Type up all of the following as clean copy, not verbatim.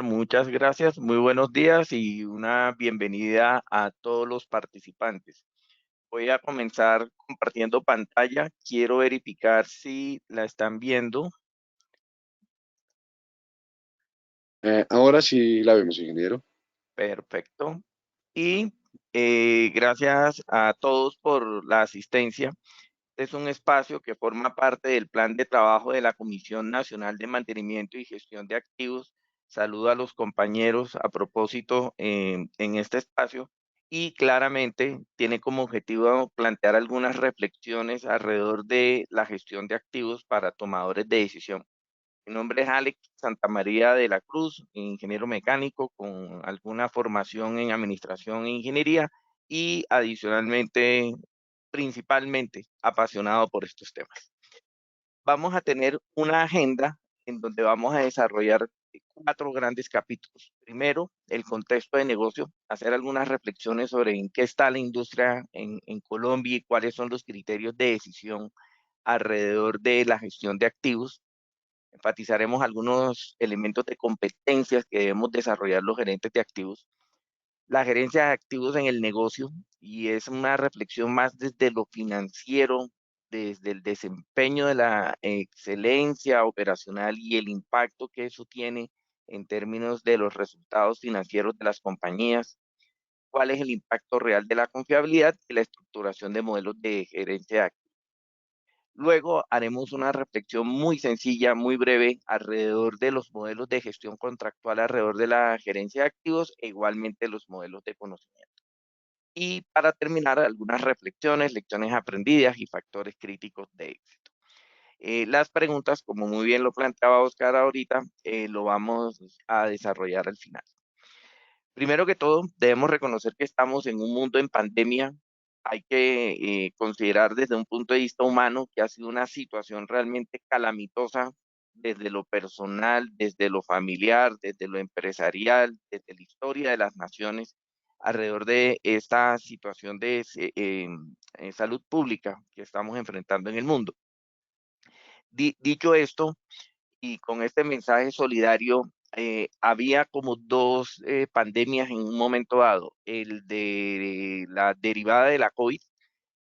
Muchas gracias, muy buenos días y una bienvenida a todos los participantes. Voy a comenzar compartiendo pantalla. Quiero verificar si la están viendo. Ahora sí la vemos, ingeniero. Perfecto. Y gracias a todos por la asistencia. Este es un espacio que forma parte del plan de trabajo de la Comisión Nacional de Mantenimiento y Gestión de Activos. Saludo a los compañeros a propósito en este espacio y claramente tiene como objetivo plantear algunas reflexiones alrededor de la gestión de activos para tomadores de decisión. Mi nombre es Alex Santamaría de la Cruz, ingeniero mecánico con alguna formación en administración e ingeniería y adicionalmente, principalmente apasionado por estos temas. Vamos a tener una agenda en donde vamos a desarrollar cuatro grandes capítulos. Primero, el contexto de negocio, hacer algunas reflexiones sobre en qué está la industria en Colombia y cuáles son los criterios de decisión alrededor de la gestión de activos. Enfatizaremos algunos elementos de competencias que debemos desarrollar los gerentes de activos. La gerencia de activos en el negocio, y es una reflexión más desde lo financiero, desde el desempeño de la excelencia operacional y el impacto que eso tiene en términos de los resultados financieros de las compañías. ¿Cuál es el impacto real de la confiabilidad y la estructuración de modelos de gerencia de activos? Luego haremos una reflexión muy sencilla, muy breve, alrededor de los modelos de gestión contractual, alrededor de la gerencia de activos e igualmente los modelos de conocimiento. Y para terminar, algunas reflexiones, lecciones aprendidas y factores críticos de éxito. Las preguntas, como muy bien lo planteaba Oscar ahorita, lo vamos a desarrollar al final. Primero que todo, debemos reconocer que estamos en un mundo en pandemia. Hay que considerar desde un punto de vista humano que ha sido una situación realmente calamitosa desde lo personal, desde lo familiar, desde lo empresarial, desde la historia de las naciones alrededor de esta situación de salud pública que estamos enfrentando en el mundo. Dicho esto, y con este mensaje solidario, había como dos pandemias en un momento dado, el de la derivada de la COVID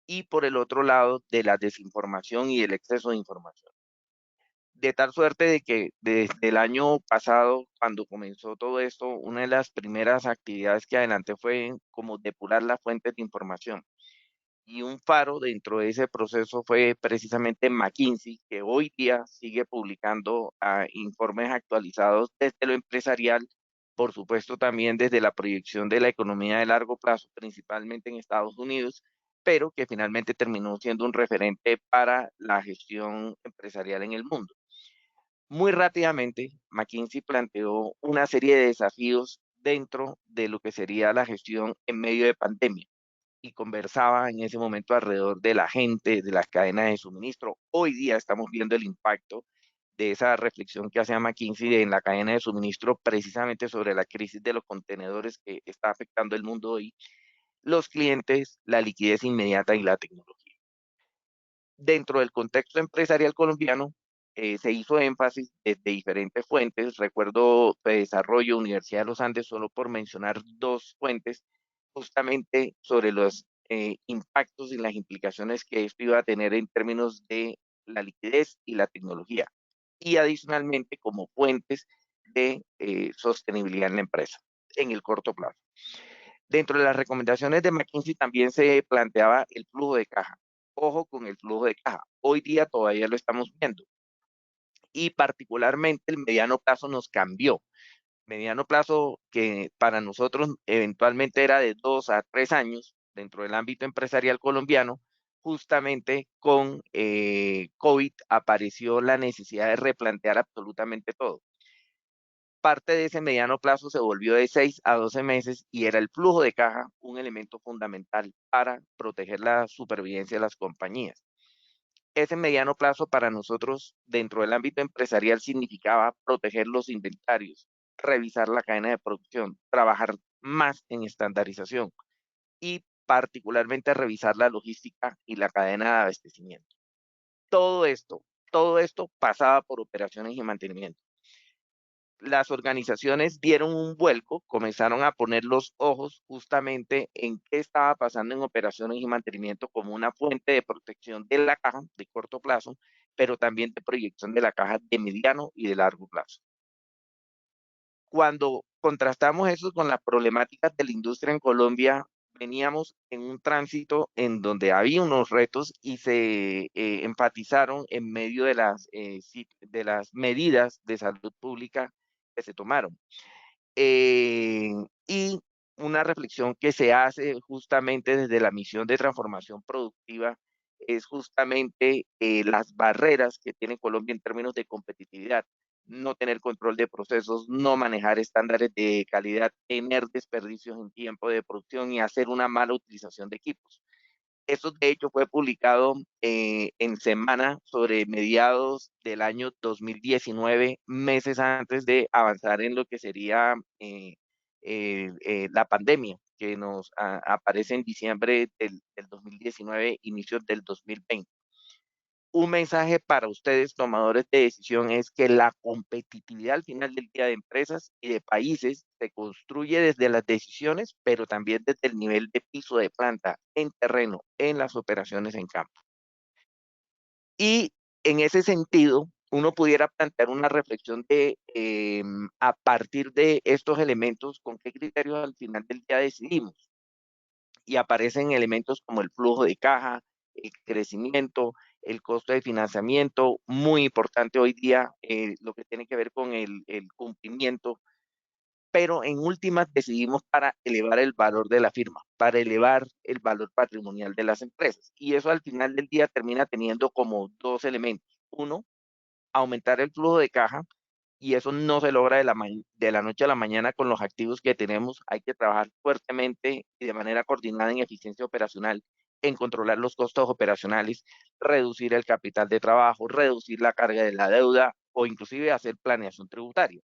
y por el otro lado de la desinformación y el exceso de información. De tal suerte de que desde el año pasado, cuando comenzó todo esto, una de las primeras actividades que adelanté fue como depurar las fuentes de información. Y un faro dentro de ese proceso fue precisamente McKinsey, que hoy día sigue publicando informes actualizados desde lo empresarial, por supuesto también desde la proyección de la economía de largo plazo, principalmente en Estados Unidos, pero que finalmente terminó siendo un referente para la gestión empresarial en el mundo. Muy rápidamente, McKinsey planteó una serie de desafíos dentro de lo que sería la gestión en medio de pandemia y conversaba en ese momento alrededor de la gente, de las cadenas de suministro. Hoy día estamos viendo el impacto de esa reflexión que hace McKinsey en la cadena de suministro precisamente sobre la crisis de los contenedores que está afectando el mundo hoy, los clientes, la liquidez inmediata y la tecnología. Dentro del contexto empresarial colombiano, se hizo énfasis desde diferentes fuentes. Recuerdo de Desarrollo, Universidad de los Andes, solo por mencionar dos fuentes, justamente sobre los impactos y las implicaciones que esto iba a tener en términos de la liquidez y la tecnología. Y adicionalmente como fuentes de sostenibilidad en la empresa en el corto plazo. Dentro de las recomendaciones de McKinsey también se planteaba el flujo de caja. Ojo con el flujo de caja. Hoy día todavía lo estamos viendo y particularmente el mediano plazo nos cambió. Mediano plazo que para nosotros eventualmente era de 2 a 3 años dentro del ámbito empresarial colombiano, justamente con COVID apareció la necesidad de replantear absolutamente todo. Parte de ese mediano plazo se volvió de 6 a 12 meses y era el flujo de caja un elemento fundamental para proteger la supervivencia de las compañías. Ese mediano plazo para nosotros dentro del ámbito empresarial significaba proteger los inventarios, revisar la cadena de producción, trabajar más en estandarización y particularmente revisar la logística y la cadena de abastecimiento. Todo esto, todo esto pasaba por operaciones y mantenimiento. las organizaciones dieron un vuelco, comenzaron a poner los ojos justamente en qué estaba pasando en operaciones y mantenimiento como una fuente de protección de la caja de corto plazo, pero también de proyección de la caja de mediano y de largo plazo. Cuando contrastamos eso con las problemáticas de la industria en Colombia, veníamos en un tránsito en donde había unos retos y se enfatizaron en medio de de las medidas de salud pública que se tomaron. Y una reflexión que se hace justamente desde la misión de transformación productiva es justamente las barreras que tiene Colombia en términos de competitividad. No tener control de procesos, no manejar estándares de calidad, tener desperdicios en tiempo de producción y hacer una mala utilización de equipos. Eso de hecho fue publicado en Semana sobre mediados del año 2019, meses antes de avanzar en lo que sería la pandemia, que nos aparece en diciembre del 2019, inicios del 2020. Un mensaje para ustedes, tomadores de decisión, es que la competitividad al final del día de empresas y de países se construye desde las decisiones, pero también desde el nivel de piso de planta, en terreno, en las operaciones en campo. Y en ese sentido, uno pudiera plantear una reflexión de, a partir de estos elementos, ¿con qué criterios al final del día decidimos? Y aparecen elementos como el flujo de caja, el crecimiento, el costo de financiamiento, muy importante hoy día lo que tiene que ver con el cumplimiento, pero en últimas decidimos para elevar el valor de la firma, para elevar el valor patrimonial de las empresas. Y eso al final del día termina teniendo como dos elementos. Uno, aumentar el flujo de caja, y eso no se logra de la noche a la mañana con los activos que tenemos. Hay que trabajar fuertemente y de manera coordinada en eficiencia operacional, en controlar los costos operacionales, reducir el capital de trabajo, reducir la carga de la deuda o inclusive hacer planeación tributaria.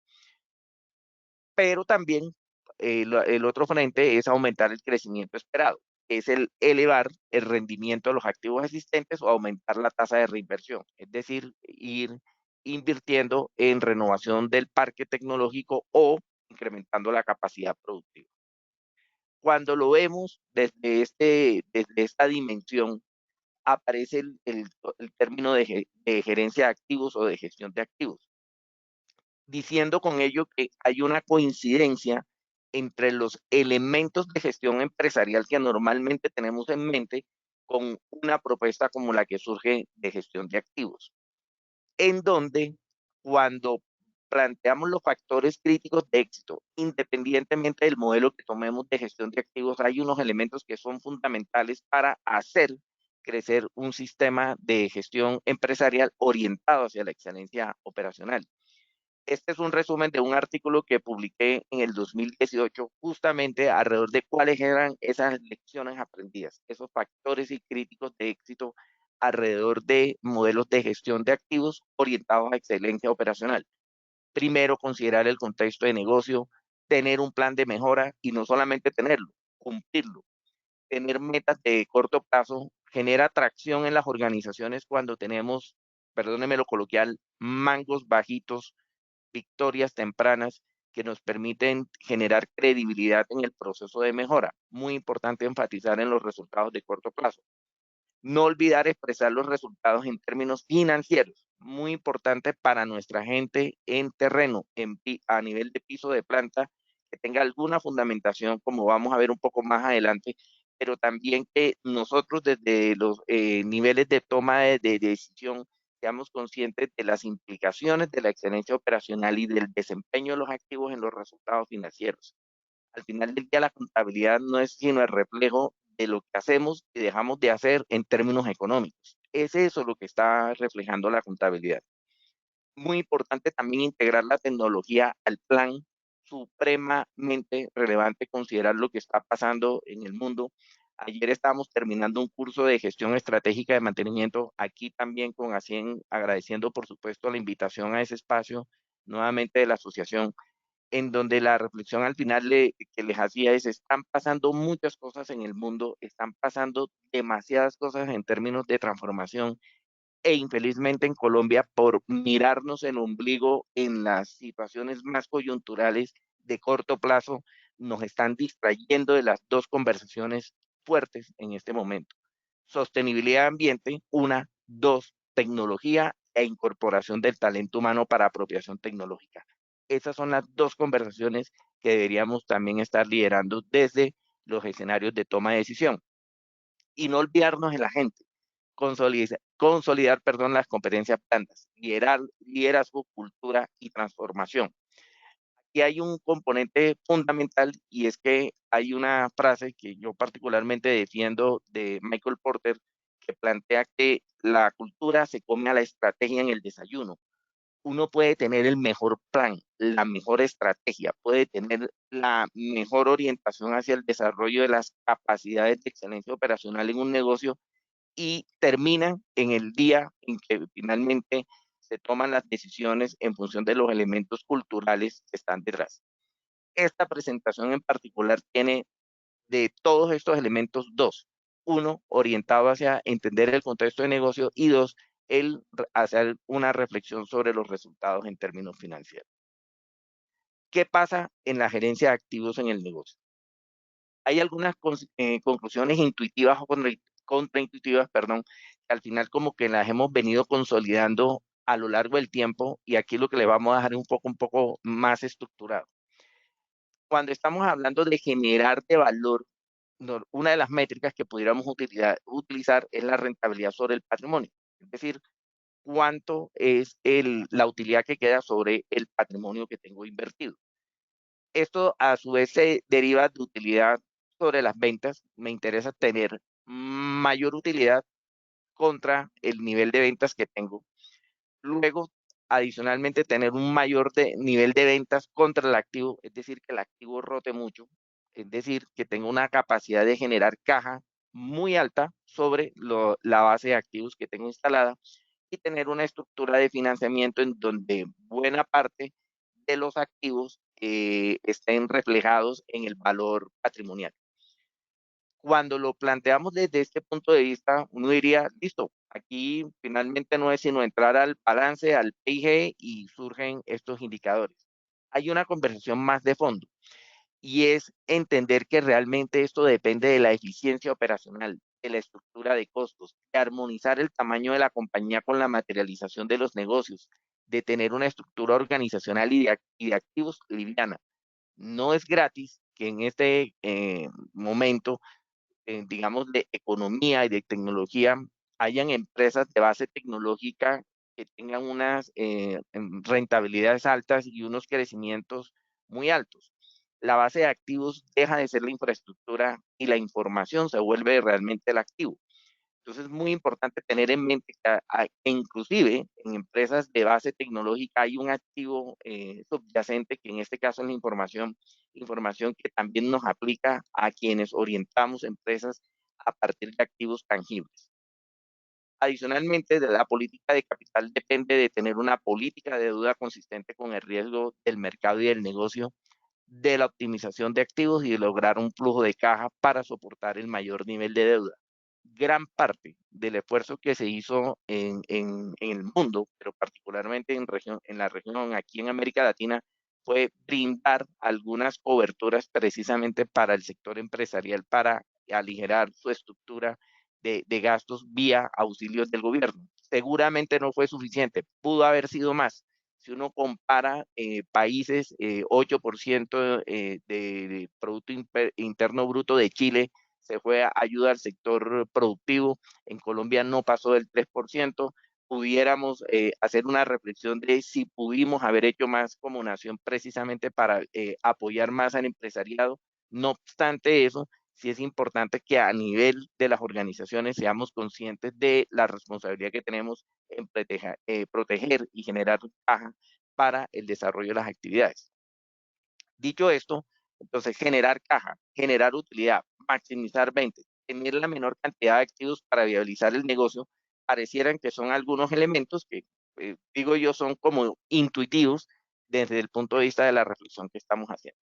Pero también el otro frente es aumentar el crecimiento esperado, es el elevar el rendimiento de los activos existentes o aumentar la tasa de reinversión, es decir, ir invirtiendo en renovación del parque tecnológico o incrementando la capacidad productiva. Cuando lo vemos desde esta dimensión, aparece el término de gerencia de activos o de gestión de activos, diciendo con ello que hay una coincidencia entre los elementos de gestión empresarial que normalmente tenemos en mente con una propuesta como la que surge de gestión de activos, en donde cuando planteamos los factores críticos de éxito, independientemente del modelo que tomemos de gestión de activos, hay unos elementos que son fundamentales para hacer crecer un sistema de gestión empresarial orientado hacia la excelencia operacional. Este es un resumen de un artículo que publiqué en el 2018, justamente alrededor de cuáles eran esas lecciones aprendidas, esos factores y críticos de éxito alrededor de modelos de gestión de activos orientados a excelencia operacional. Primero, considerar el contexto de negocio, tener un plan de mejora y no solamente tenerlo, cumplirlo. Tener metas de corto plazo genera atracción en las organizaciones cuando tenemos, perdóneme lo coloquial, mangos bajitos, victorias tempranas que nos permiten generar credibilidad en el proceso de mejora. Muy importante enfatizar en los resultados de corto plazo. No olvidar expresar los resultados en términos financieros. Muy importante para nuestra gente en terreno, a nivel de piso de planta, que tenga alguna fundamentación, como vamos a ver un poco más adelante, pero también que nosotros desde los niveles de toma de decisión seamos conscientes de las implicaciones de la excelencia operacional y del desempeño de los activos en los resultados financieros. Al final del día, la contabilidad no es sino el reflejo de lo que hacemos y dejamos de hacer en términos económicos. Es eso lo que está reflejando la contabilidad. Muy importante también integrar la tecnología al plan, supremamente relevante considerar lo que está pasando en el mundo. Ayer estábamos terminando un curso de gestión estratégica de mantenimiento, aquí también con ACIEN, agradeciendo por supuesto la invitación a ese espacio nuevamente de la asociación, en donde la reflexión al final que les hacía es, están pasando muchas cosas en el mundo, están pasando demasiadas cosas en términos de transformación, e infelizmente en Colombia, por mirarnos el ombligo en las situaciones más coyunturales de corto plazo, nos están distrayendo de las dos conversaciones fuertes en este momento. Sostenibilidad ambiente, una, dos, tecnología e incorporación del talento humano para apropiación tecnológica. Esas son las dos conversaciones que deberíamos también estar liderando desde los escenarios de toma de decisión y no olvidarnos de la gente. Consolidar, perdón, las competencias blandas, liderazgo, cultura y transformación. Y hay un componente fundamental y es que hay una frase que yo particularmente defiendo de Michael Porter que plantea que la cultura se come a la estrategia en el desayuno. Uno puede tener el mejor plan, la mejor estrategia, puede tener la mejor orientación hacia el desarrollo de las capacidades de excelencia operacional en un negocio y terminan en el día en que finalmente se toman las decisiones en función de los elementos culturales que están detrás. Esta presentación en particular tiene de todos estos elementos dos. Uno, orientado hacia entender el contexto de negocio y dos, el hacer una reflexión sobre los resultados en términos financieros. ¿Qué pasa en la gerencia de activos en el negocio? Hay algunas conclusiones intuitivas o contraintuitivas, perdón, que al final como que las hemos venido consolidando a lo largo del tiempo y aquí lo que le vamos a dejar es un poco más estructurado. Cuando estamos hablando de generar de valor, una de las métricas que pudiéramos utilizar es la rentabilidad sobre el patrimonio, es decir, cuánto es la utilidad que queda sobre el patrimonio que tengo invertido. Esto a su vez se deriva de utilidad sobre las ventas. Me interesa tener mayor utilidad contra el nivel de ventas que tengo. Luego, adicionalmente, tener un mayor nivel de ventas contra el activo, es decir, que el activo rote mucho, es decir, que tenga una capacidad de generar caja muy alta sobre la base de activos que tengo instalada y tener una estructura de financiamiento en donde buena parte de los activos estén reflejados en el valor patrimonial. Cuando lo planteamos desde este punto de vista, uno diría, listo, aquí finalmente no es sino entrar al balance, al PIG y surgen estos indicadores. Hay una conversación más de fondo y es entender que realmente esto depende de la eficiencia operacional, de la estructura de costos, de armonizar el tamaño de la compañía con la materialización de los negocios, de tener una estructura organizacional y de activos liviana. No es gratis que en este momento, digamos, de economía y de tecnología, hayan empresas de base tecnológica que tengan unas rentabilidades altas y unos crecimientos muy altos. La base de activos deja de ser la infraestructura y la información se vuelve realmente el activo. Entonces es muy importante tener en mente que inclusive en empresas de base tecnológica hay un activo subyacente que en este caso es la información que también nos aplica a quienes orientamos empresas a partir de activos tangibles. Adicionalmente, de la política de capital depende de tener una política de deuda consistente con el riesgo del mercado y del negocio, de la optimización de activos y de lograr un flujo de caja para soportar el mayor nivel de deuda. Gran parte del esfuerzo que se hizo en el mundo, pero particularmente en la región, aquí en América Latina, fue brindar algunas coberturas precisamente para el sector empresarial, para aligerar su estructura de gastos vía auxilios del gobierno. Seguramente no fue suficiente, pudo haber sido más. Si uno compara países, 8% de Producto Interno Bruto de Chile se fue a ayuda al sector productivo. En Colombia no pasó del 3%. Pudiéramos hacer una reflexión de si pudimos haber hecho más como nación precisamente para apoyar más al empresariado. No obstante eso, sí es importante que a nivel de las organizaciones seamos conscientes de la responsabilidad que tenemos en proteger y generar caja para el desarrollo de las actividades. Dicho esto, entonces generar caja, generar utilidad, maximizar ventas, tener la menor cantidad de activos para viabilizar el negocio, parecieran que son algunos elementos que, digo yo, son como intuitivos desde el punto de vista de la reflexión que estamos haciendo.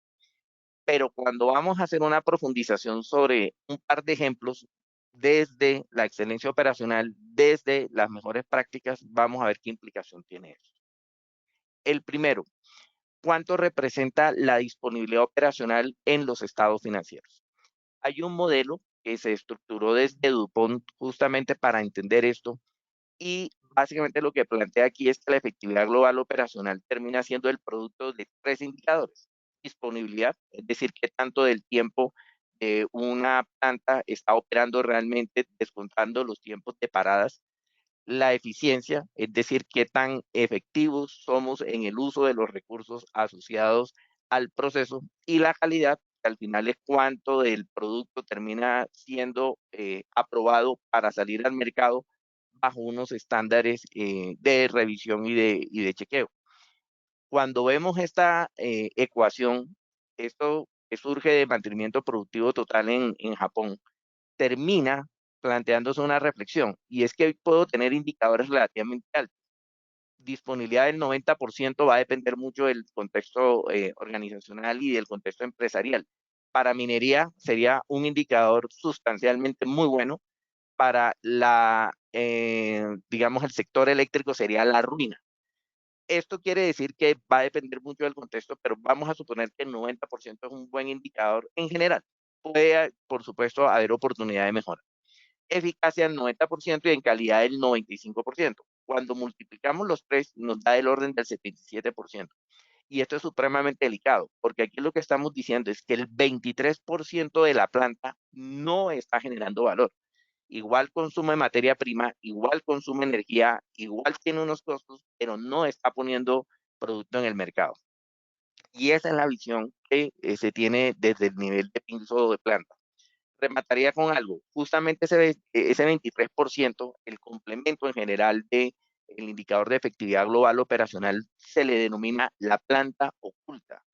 Pero cuando vamos a hacer una profundización sobre un par de ejemplos, desde la excelencia operacional, desde las mejores prácticas, vamos a ver qué implicación tiene eso. El primero, ¿cuánto representa la disponibilidad operacional en los estados financieros? Hay un modelo que se estructuró desde Dupont justamente para entender esto y básicamente lo que plantea aquí es que la efectividad global operacional termina siendo el producto de tres indicadores. Disponibilidad, es decir, qué tanto del tiempo de una planta está operando realmente, descontando los tiempos de paradas. La eficiencia, es decir, qué tan efectivos somos en el uso de los recursos asociados al proceso. Y la calidad, que al final es cuánto del producto termina siendo aprobado para salir al mercado bajo unos estándares de revisión y de chequeo. Cuando vemos esta ecuación, esto que surge de mantenimiento productivo total en Japón, termina planteándose una reflexión, y es que hoy puedo tener indicadores relativamente altos. Disponibilidad del 90% va a depender mucho del contexto organizacional y del contexto empresarial. Para minería sería un indicador sustancialmente muy bueno. Para digamos, el sector eléctrico sería la ruina. Esto quiere decir que va a depender mucho del contexto, pero vamos a suponer que el 90% es un buen indicador en general. Puede, por supuesto, haber oportunidad de mejora. Eficacia del 90% y en calidad del 95%. Cuando multiplicamos los tres, nos da el orden del 77%. Y esto es supremamente delicado, porque aquí lo que estamos diciendo es que el 23% de la planta no está generando valor. Igual consume materia prima, igual consume energía, igual tiene unos costos, pero no está poniendo producto en el mercado. Y esa es la visión que se tiene desde el nivel de piso de planta. Remataría con algo, justamente ese 23%, el complemento en general de el indicador de efectividad global operacional se le denomina la planta oculta,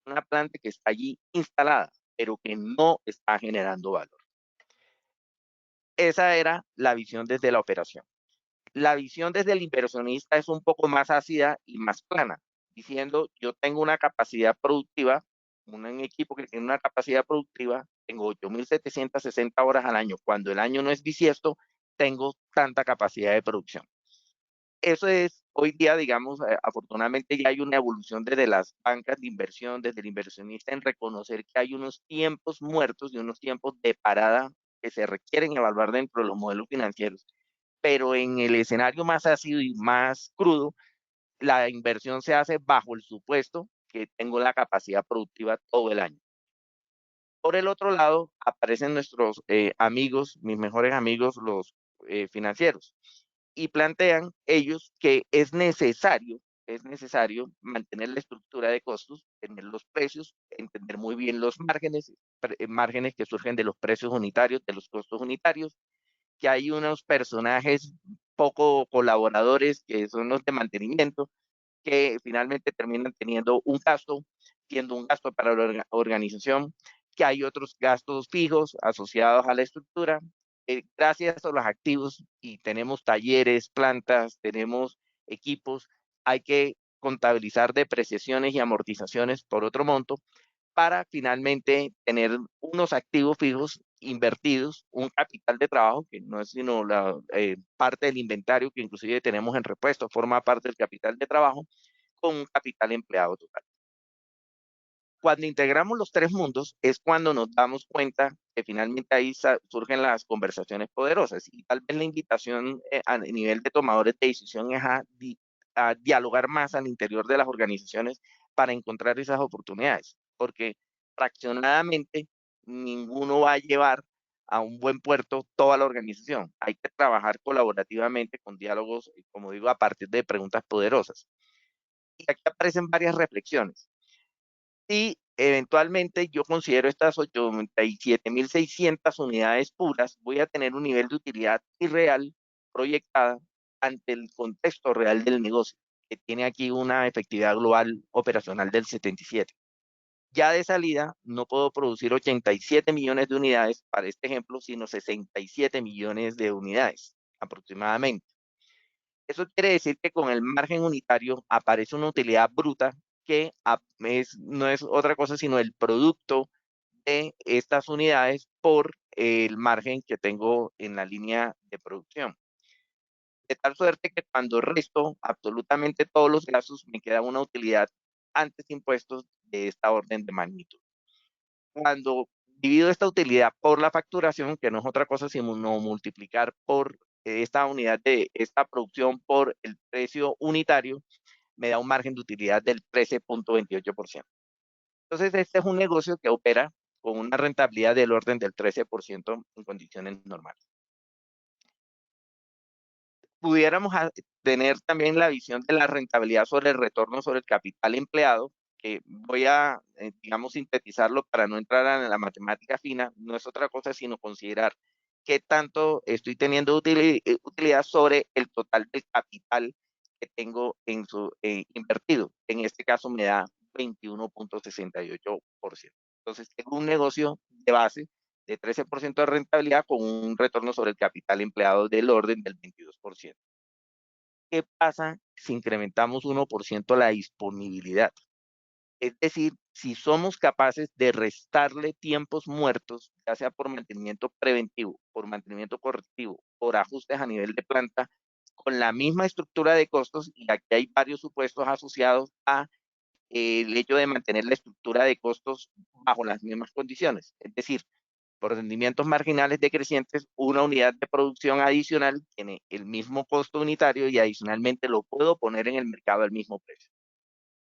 una planta que está allí instalada, pero que no está generando valor. Esa era la visión desde la operación. La visión desde el inversionista es un poco más ácida y más plana, diciendo yo tengo una capacidad productiva, un equipo que tiene una capacidad productiva, tengo 8.760 horas al año. Cuando el año no es bisiesto, tengo tanta capacidad de producción. Eso es hoy día, digamos, afortunadamente ya hay una evolución desde las bancas de inversión, desde el inversionista en reconocer que hay unos tiempos muertos y unos tiempos de parada que se requieren evaluar dentro de los modelos financieros, pero en el escenario más ácido y más crudo, la inversión se hace bajo el supuesto que tengo la capacidad productiva todo el año. Por el otro lado, aparecen nuestros amigos, mis mejores amigos, los financieros, y plantean ellos que es necesario mantener la estructura de costos, tener los precios, entender muy bien los márgenes, márgenes que surgen de los precios unitarios, de los costos unitarios, que hay unos personajes poco colaboradores que son los de mantenimiento, que finalmente terminan teniendo un gasto, siendo un gasto para la organización, que hay otros gastos fijos asociados a la estructura. Gracias a los activos y tenemos talleres, plantas, tenemos equipos, hay que contabilizar depreciaciones y amortizaciones por otro monto para finalmente tener unos activos fijos invertidos, un capital de trabajo que no es sino la parte del inventario que inclusive tenemos en repuesto, forma parte del capital de trabajo con un capital empleado total. Cuando integramos los tres mundos es cuando nos damos cuenta que finalmente ahí surgen las conversaciones poderosas y tal vez la invitación a nivel de tomadores de decisión es a dialogar más al interior de las organizaciones para encontrar esas oportunidades, porque fraccionadamente ninguno va a llevar a un buen puerto toda la organización. Hay que trabajar colaborativamente con diálogos, como digo, a partir de preguntas poderosas. Y aquí aparecen varias reflexiones. Y eventualmente yo considero estas 87.600 unidades puras, voy a tener un nivel de utilidad irreal proyectada ante el contexto real del negocio, que tiene aquí una efectividad global operacional del 77. Ya de salida, no puedo producir 87 millones de unidades para este ejemplo, sino 67 millones de unidades aproximadamente. Eso quiere decir que con el margen unitario aparece una utilidad bruta que no es otra cosa sino el producto de estas unidades por el margen que tengo en la línea de producción. De tal suerte que cuando resto absolutamente todos los gastos, me queda una utilidad antes de impuestos de esta orden de magnitud. Cuando divido esta utilidad por la facturación, que no es otra cosa sino multiplicar por esta unidad de esta producción por el precio unitario, me da un margen de utilidad del 13.28%. Entonces, este es un negocio que opera con una rentabilidad del orden del 13% en condiciones normales. Pudiéramos tener también la visión de la rentabilidad sobre el retorno sobre el capital empleado, que voy a, digamos, sintetizarlo para no entrar en la matemática fina, no es otra cosa sino considerar qué tanto estoy teniendo utilidad sobre el total del capital que tengo en su invertido. En este caso me da 21.68%. Entonces, tengo un negocio de base de 13% de rentabilidad con un retorno sobre el capital empleado del orden del 22%. ¿Qué pasa si incrementamos 1% la disponibilidad? Es decir, si somos capaces de restarle tiempos muertos, ya sea por mantenimiento preventivo, por mantenimiento correctivo, por ajustes a nivel de planta, con la misma estructura de costos, y aquí hay varios supuestos asociados a el hecho de mantener la estructura de costos bajo las mismas condiciones. Es decir, por rendimientos marginales decrecientes, una unidad de producción adicional tiene el mismo costo unitario y adicionalmente lo puedo poner en el mercado al mismo precio.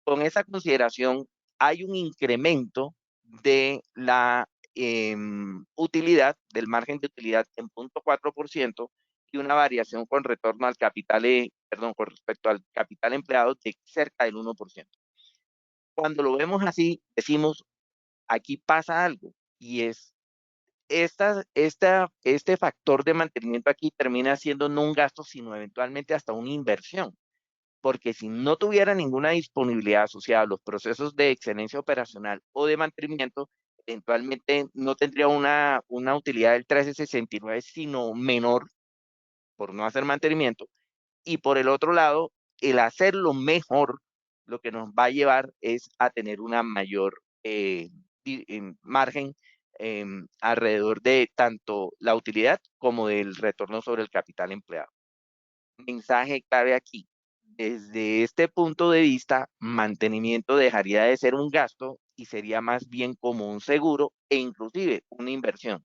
Con esa consideración, hay un incremento de la utilidad, del margen de utilidad en 0.4% y una variación con retorno al capital, perdón, con respecto al capital empleado de cerca del 1%. Cuando lo vemos así, decimos, aquí pasa algo y es este factor de mantenimiento aquí termina siendo no un gasto, sino eventualmente hasta una inversión, porque si no tuviera ninguna disponibilidad asociada a los procesos de excelencia operacional o de mantenimiento, eventualmente no tendría una utilidad del 13.69, sino menor por no hacer mantenimiento. Y por el otro lado, el hacerlo mejor, lo que nos va a llevar es a tener una mayor margen alrededor de tanto la utilidad como del retorno sobre el capital empleado. Mensaje clave aquí. Desde este punto de vista, mantenimiento dejaría de ser un gasto y sería más bien como un seguro e inclusive una inversión.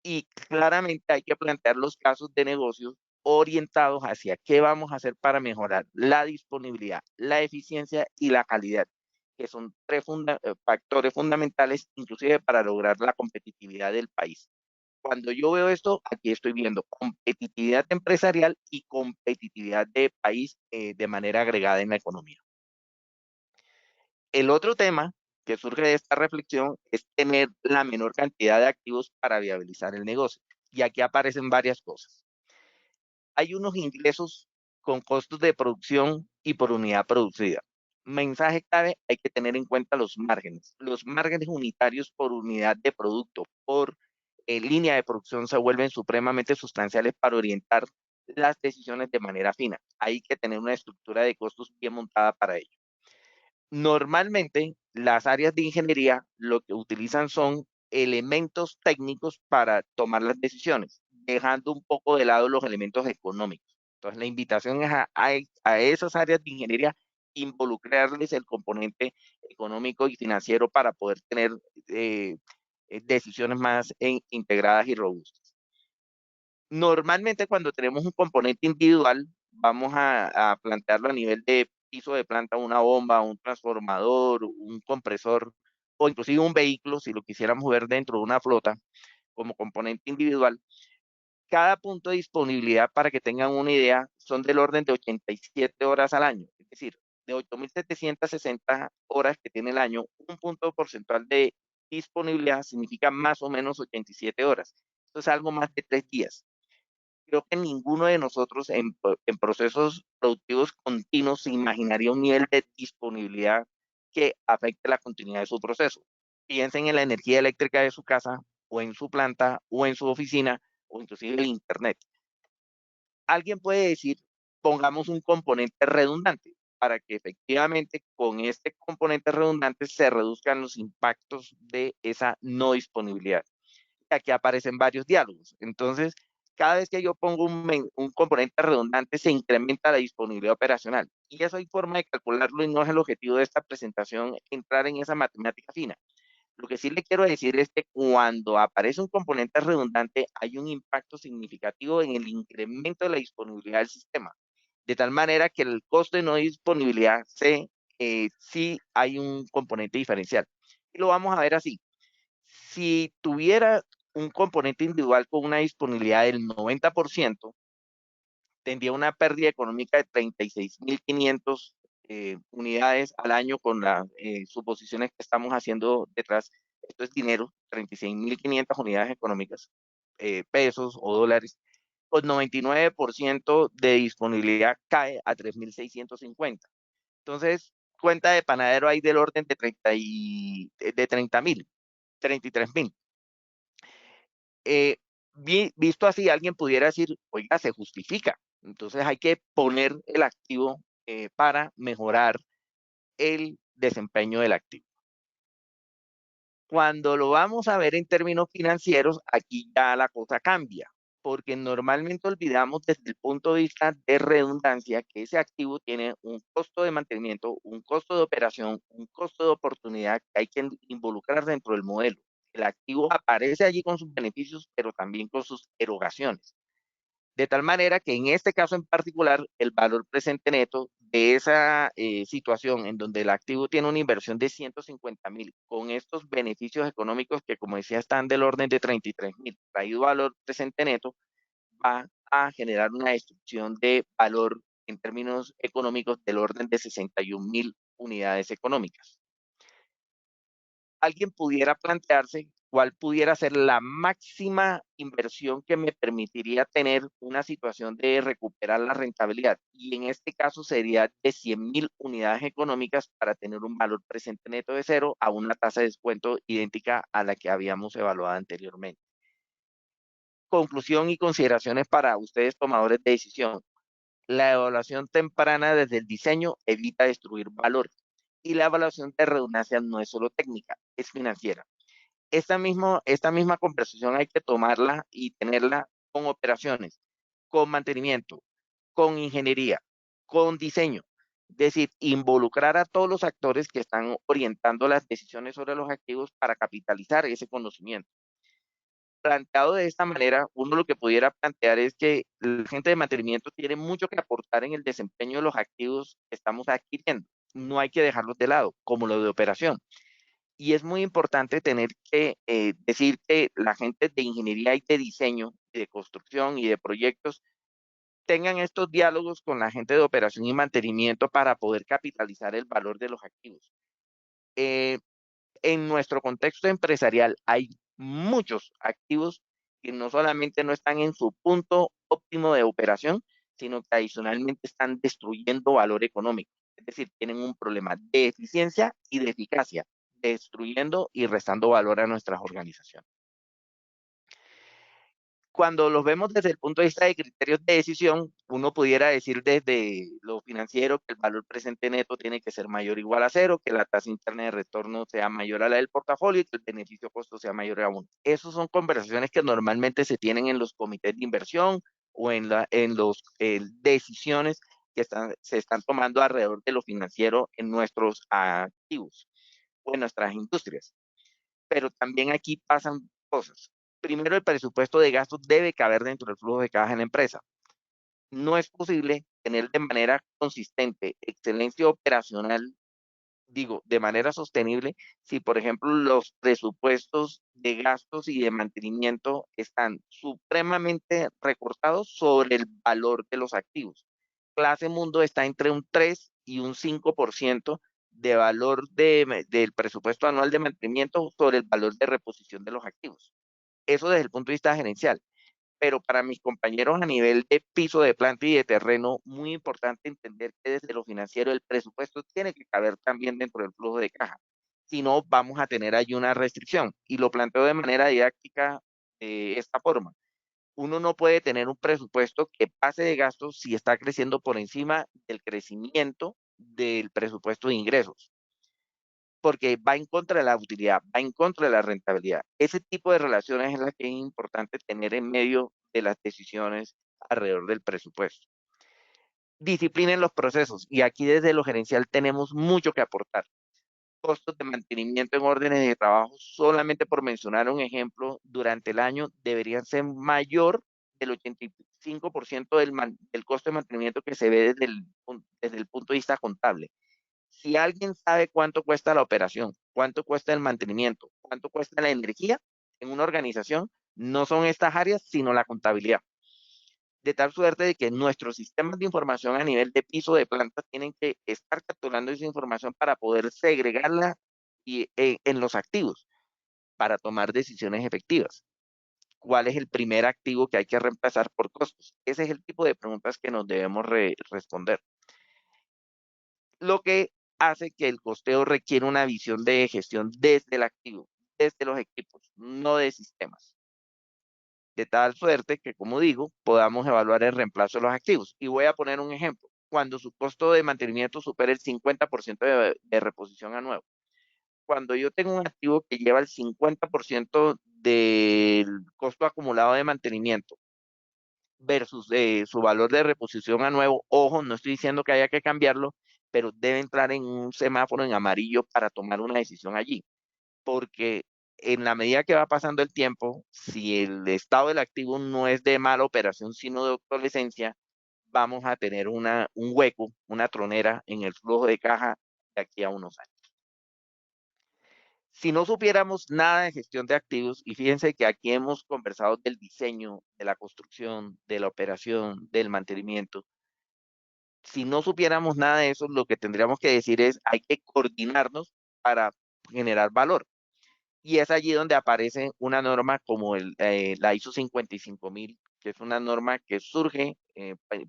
Y claramente hay que plantear los casos de negocios orientados hacia qué vamos a hacer para mejorar la disponibilidad, la eficiencia y la calidad, que son tres factores fundamentales, inclusive para lograr la competitividad del país. Cuando yo veo esto, aquí estoy viendo competitividad empresarial y competitividad de país de manera agregada en la economía. El otro tema que surge de esta reflexión es tener la menor cantidad de activos para viabilizar el negocio. Y aquí aparecen varias cosas. Hay unos ingresos con costos de producción y por unidad producida. Mensaje clave, hay que tener en cuenta los márgenes. Los márgenes unitarios por unidad de producto, por línea de producción se vuelven supremamente sustanciales para orientar las decisiones de manera fina. Hay que tener una estructura de costos bien montada para ello. Normalmente, las áreas de ingeniería lo que utilizan son elementos técnicos para tomar las decisiones, dejando un poco de lado los elementos económicos. Entonces, la invitación es a esas áreas de ingeniería involucrarles el componente económico y financiero para poder tener eh, decisiones más integradas y robustas. Normalmente cuando tenemos un componente individual, vamos a plantearlo a nivel de piso de planta, una bomba, un transformador, un compresor o inclusive un vehículo, si lo quisiéramos ver dentro de una flota como componente individual. Cada punto de disponibilidad, para que tengan una idea, son del orden de 87 horas al año. Es decir, de 8.760 horas que tiene el año, un punto porcentual de disponibilidad significa más o menos 87 horas. Esto es algo más de 3 días. Creo que ninguno de nosotros en procesos productivos continuos se imaginaría un nivel de disponibilidad que afecte la continuidad de su proceso. Piensen en la energía eléctrica de su casa o en su planta o en su oficina o inclusive el internet. Alguien puede decir, pongamos un componente redundante para que efectivamente con este componente redundante se reduzcan los impactos de esa no disponibilidad. aquí aparecen varios diálogos. Entonces, cada vez que yo pongo un componente redundante, se incrementa la disponibilidad operacional. Y eso hay forma de calcularlo y no es el objetivo de esta presentación entrar en esa matemática fina. Lo que sí le quiero decir es que cuando aparece un componente redundante, hay un impacto significativo en el incremento de la disponibilidad del sistema, de tal manera que el costo de no disponibilidad sí hay un componente diferencial. Y lo vamos a ver así. Si tuviera un componente individual con una disponibilidad del 90%, tendría una pérdida económica de 36.500 unidades al año con las suposiciones que estamos haciendo detrás. Esto es dinero, 36.500 unidades económicas, pesos o dólares. Con 99% de disponibilidad cae a 3.650. Entonces, cuenta de panadero hay del orden de 30.000, 33.000. Visto así, alguien pudiera decir, oiga, se justifica. Entonces hay que poner el activo para mejorar el desempeño del activo. Cuando lo vamos a ver en términos financieros, aquí ya la cosa cambia, porque normalmente olvidamos desde el punto de vista de redundancia que ese activo tiene un costo de mantenimiento, un costo de operación, un costo de oportunidad que hay que involucrar dentro del modelo. El activo aparece allí con sus beneficios, pero también con sus erogaciones. De tal manera que en este caso en particular, el valor presente neto de esa situación en donde el activo tiene una inversión de 150.000 con estos beneficios económicos que, como decía, están del orden de 33.000, traído valor presente neto, va a generar una destrucción de valor en términos económicos del orden de 61.000 unidades económicas. Alguien pudiera plantearse cuál pudiera ser la máxima inversión que me permitiría tener una situación de recuperar la rentabilidad. Y en este caso sería de 100.000 unidades económicas para tener un valor presente neto de cero a una tasa de descuento idéntica a la que habíamos evaluado anteriormente. Conclusión y consideraciones para ustedes tomadores de decisión. La evaluación temprana desde el diseño evita destruir valor. Y la evaluación de redundancia no es solo técnica, es financiera. Esta misma conversación hay que tomarla y tenerla con operaciones, con mantenimiento, con ingeniería, con diseño. Es decir, involucrar a todos los actores que están orientando las decisiones sobre los activos para capitalizar ese conocimiento. Planteado de esta manera, uno lo que pudiera plantear es que la gente de mantenimiento tiene mucho que aportar en el desempeño de los activos que estamos adquiriendo. No hay que dejarlos de lado, como lo de operación. Y es muy importante tener que decir que la gente de ingeniería y de diseño, de construcción y de proyectos tengan estos diálogos con la gente de operación y mantenimiento para poder capitalizar el valor de los activos. Eh, en nuestro contexto empresarial hay muchos activos que no solamente no están en su punto óptimo de operación, sino que adicionalmente están destruyendo valor económico. Es decir, tienen un problema de eficiencia y de eficacia, destruyendo y restando valor a nuestras organizaciones. Cuando los vemos desde el punto de vista de criterios de decisión, uno pudiera decir desde lo financiero que el valor presente neto tiene que ser mayor o igual a cero, que la tasa interna de retorno sea mayor a la del portafolio y que el beneficio costo sea mayor a 1. Esas son conversaciones que normalmente se tienen en los comités de inversión o en las decisiones que se están tomando alrededor de lo financiero en nuestros activos o en nuestras industrias. Pero también aquí pasan cosas. Primero, el presupuesto de gastos debe caber dentro del flujo de caja en la empresa. No es posible tener de manera consistente excelencia operacional, digo, de manera sostenible, si, por ejemplo, los presupuestos de gastos y de mantenimiento están supremamente recortados sobre el valor de los activos. Clase Mundo está entre un 3 y un 5% de valor del presupuesto anual de mantenimiento sobre el valor de reposición de los activos. Eso desde el punto de vista gerencial. Pero para mis compañeros a nivel de piso de planta y de terreno, muy importante entender que desde lo financiero el presupuesto tiene que caber también dentro del flujo de caja. Si no, vamos a tener ahí una restricción. Y lo planteo de manera didáctica de esta forma. Uno no puede tener un presupuesto que pase de gastos si está creciendo por encima del crecimiento del presupuesto de ingresos. porque va en contra de la utilidad, va en contra de la rentabilidad. Ese tipo de relaciones es la que es importante tener en medio de las decisiones alrededor del presupuesto. Disciplina en los procesos, y aquí desde lo gerencial tenemos mucho que aportar. Costos de mantenimiento en órdenes de trabajo, solamente por mencionar un ejemplo, durante el año deberían ser mayor del 85% del costo de mantenimiento que se ve desde el punto de vista contable. Si alguien sabe cuánto cuesta la operación, cuánto cuesta el mantenimiento, cuánto cuesta la energía en una organización, no son estas áreas, sino la contabilidad. De tal suerte de que nuestros sistemas de información a nivel de piso de planta tienen que estar capturando esa información para poder segregarla en los activos, para tomar decisiones efectivas. ¿Cuál es el primer activo que hay que reemplazar por costos? Ese es el tipo de preguntas que nos debemos responder. Lo que hace que el costeo requiere una visión de gestión desde el activo, desde los equipos, no de sistemas. De tal suerte que, como digo, podamos evaluar el reemplazo de los activos. Y voy a poner un ejemplo. Cuando su costo de mantenimiento supera el 50% de reposición a nuevo. Cuando yo tengo un activo que lleva el 50% del costo acumulado de mantenimiento versus su valor de reposición a nuevo, ojo, no estoy diciendo que haya que cambiarlo, pero debe entrar en un semáforo en amarillo para tomar una decisión allí, porque en la medida que va pasando el tiempo, si el estado del activo no es de mala operación, sino de obsolescencia, vamos a tener un hueco, una tronera en el flujo de caja de aquí a unos años. Si no supiéramos nada de gestión de activos, y fíjense que aquí hemos conversado del diseño, de la construcción, de la operación, del mantenimiento, si no supiéramos nada de eso, lo que tendríamos que decir es, hay que coordinarnos para generar valor. Y es allí donde aparece una norma como la ISO 55000, que es una norma que surge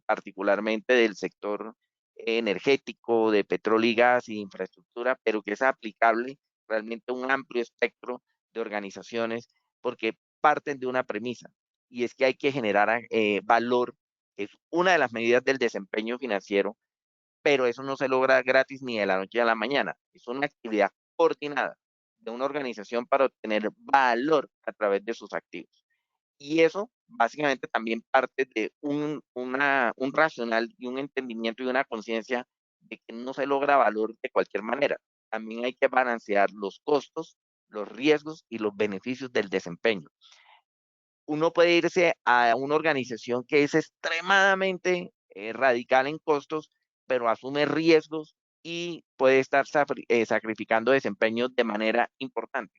particularmente del sector energético, de petróleo y gas y infraestructura, pero que es aplicable realmente a un amplio espectro de organizaciones, porque parten de una premisa, y es que hay que generar valor. Es una de las medidas del desempeño financiero, pero eso no se logra gratis ni de la noche a la mañana. Es una actividad coordinada de una organización para obtener valor a través de sus activos. Y eso básicamente también parte de un racional y un entendimiento y una conciencia de que no se logra valor de cualquier manera. También hay que balancear los costos, los riesgos y los beneficios del desempeño. Uno puede irse a una organización que es extremadamente radical en costos, pero asume riesgos y puede estar sacrificando desempeños de manera importante.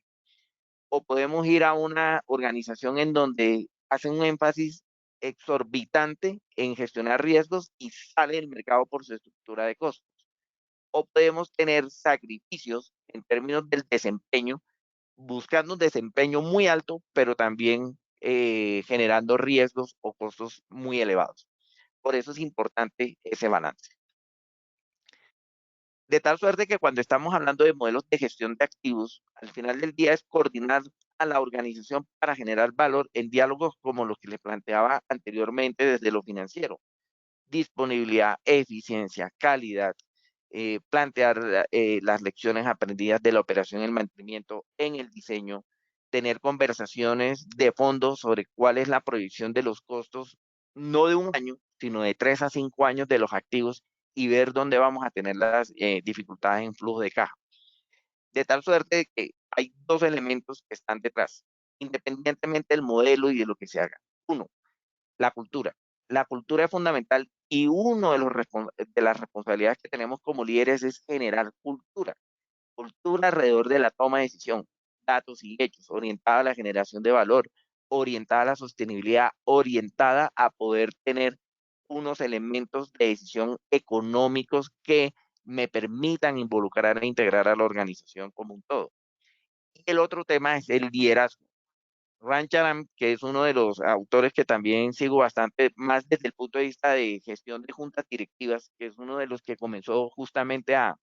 O podemos ir a una organización en donde hacen un énfasis exorbitante en gestionar riesgos y sale del mercado por su estructura de costos. O podemos tener sacrificios en términos del desempeño, buscando un desempeño muy alto, pero también generando riesgos o costos muy elevados. Por eso es importante ese balance. De tal suerte que cuando estamos hablando de modelos de gestión de activos, al final del día es coordinar a la organización para generar valor en diálogos como los que le planteaba anteriormente desde lo financiero. Disponibilidad, eficiencia, calidad, plantear las lecciones aprendidas de la operación y el mantenimiento en el diseño, tener conversaciones de fondo sobre cuál es la proyección de los costos, no de un año, sino de 3 a 5 años de los activos, y ver dónde vamos a tener las dificultades en flujo de caja. De tal suerte de que hay dos elementos que están detrás, independientemente del modelo y de lo que se haga. Uno, la cultura. La cultura es fundamental, y uno de las responsabilidades que tenemos como líderes es generar cultura. Cultura alrededor de la toma de decisión, datos y hechos, orientada a la generación de valor, orientada a la sostenibilidad, orientada a poder tener unos elementos de decisión económicos que me permitan involucrar e integrar a la organización como un todo. Y el otro tema es el liderazgo. Rancharam, que es uno de los autores que también sigo bastante, más desde el punto de vista de gestión de juntas directivas, que es uno de los que comenzó justamente a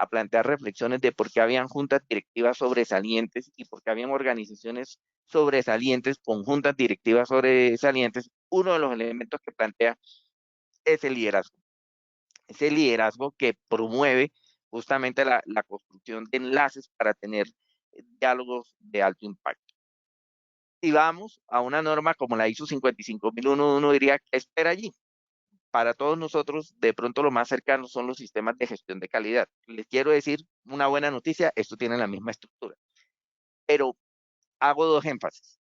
plantear reflexiones de por qué habían juntas directivas sobresalientes y por qué habían organizaciones sobresalientes con juntas directivas sobresalientes. Uno de los elementos que plantea es el liderazgo. Ese liderazgo que promueve justamente la construcción de enlaces para tener diálogos de alto impacto. Si vamos a una norma como la ISO 55001, uno diría, ¿qué espera allí? Para todos nosotros, de pronto lo más cercano son los sistemas de gestión de calidad. Les quiero decir una buena noticia, esto tiene la misma estructura, pero hago dos énfasis.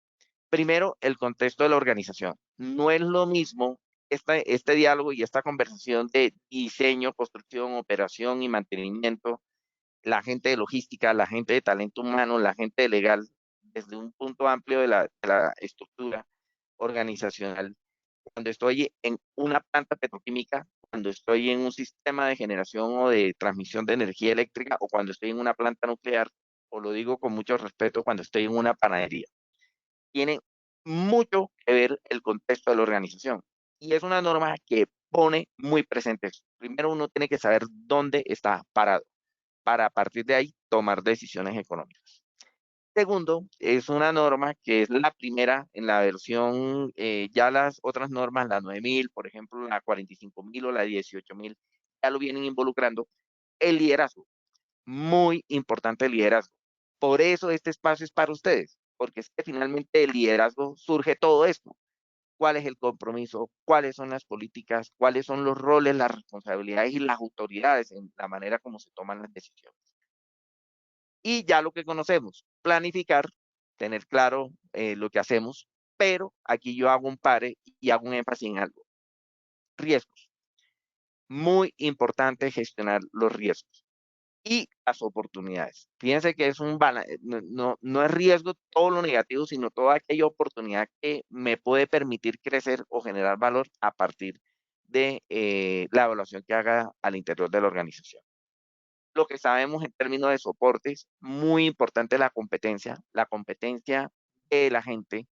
Primero, el contexto de la organización. No es lo mismo este diálogo y esta conversación de diseño, construcción, operación y mantenimiento, la gente de logística, la gente de talento humano, la gente de legal, desde un punto amplio de la estructura organizacional. Cuando estoy en una planta petroquímica, cuando estoy en un sistema de generación o de transmisión de energía eléctrica, o cuando estoy en una planta nuclear, o lo digo con mucho respeto, cuando estoy en una panadería. Tiene mucho que ver el contexto de la organización. Y es una norma que pone muy presente eso. Primero uno tiene que saber dónde está parado para a partir de ahí tomar decisiones económicas. Segundo, es una norma que es la primera en la versión, ya las otras normas, la 9000, por ejemplo, la 45000 o la 18000, ya lo vienen involucrando el liderazgo. Muy importante el liderazgo. Por eso este espacio es para ustedes, porque es que finalmente el liderazgo surge todo esto. ¿Cuál es el compromiso? ¿Cuáles son las políticas? ¿Cuáles son los roles, las responsabilidades y las autoridades en la manera como se toman las decisiones? Y ya lo que conocemos, planificar, tener claro lo que hacemos, pero aquí yo hago un pare y hago un énfasis en algo. Riesgos. Muy importante gestionar los riesgos y las oportunidades. Fíjense que es no es riesgo todo lo negativo, sino toda aquella oportunidad que me puede permitir crecer o generar valor a partir de la evaluación que haga al interior de la organización. Lo que sabemos en términos de soportes, muy importante la competencia de la gente,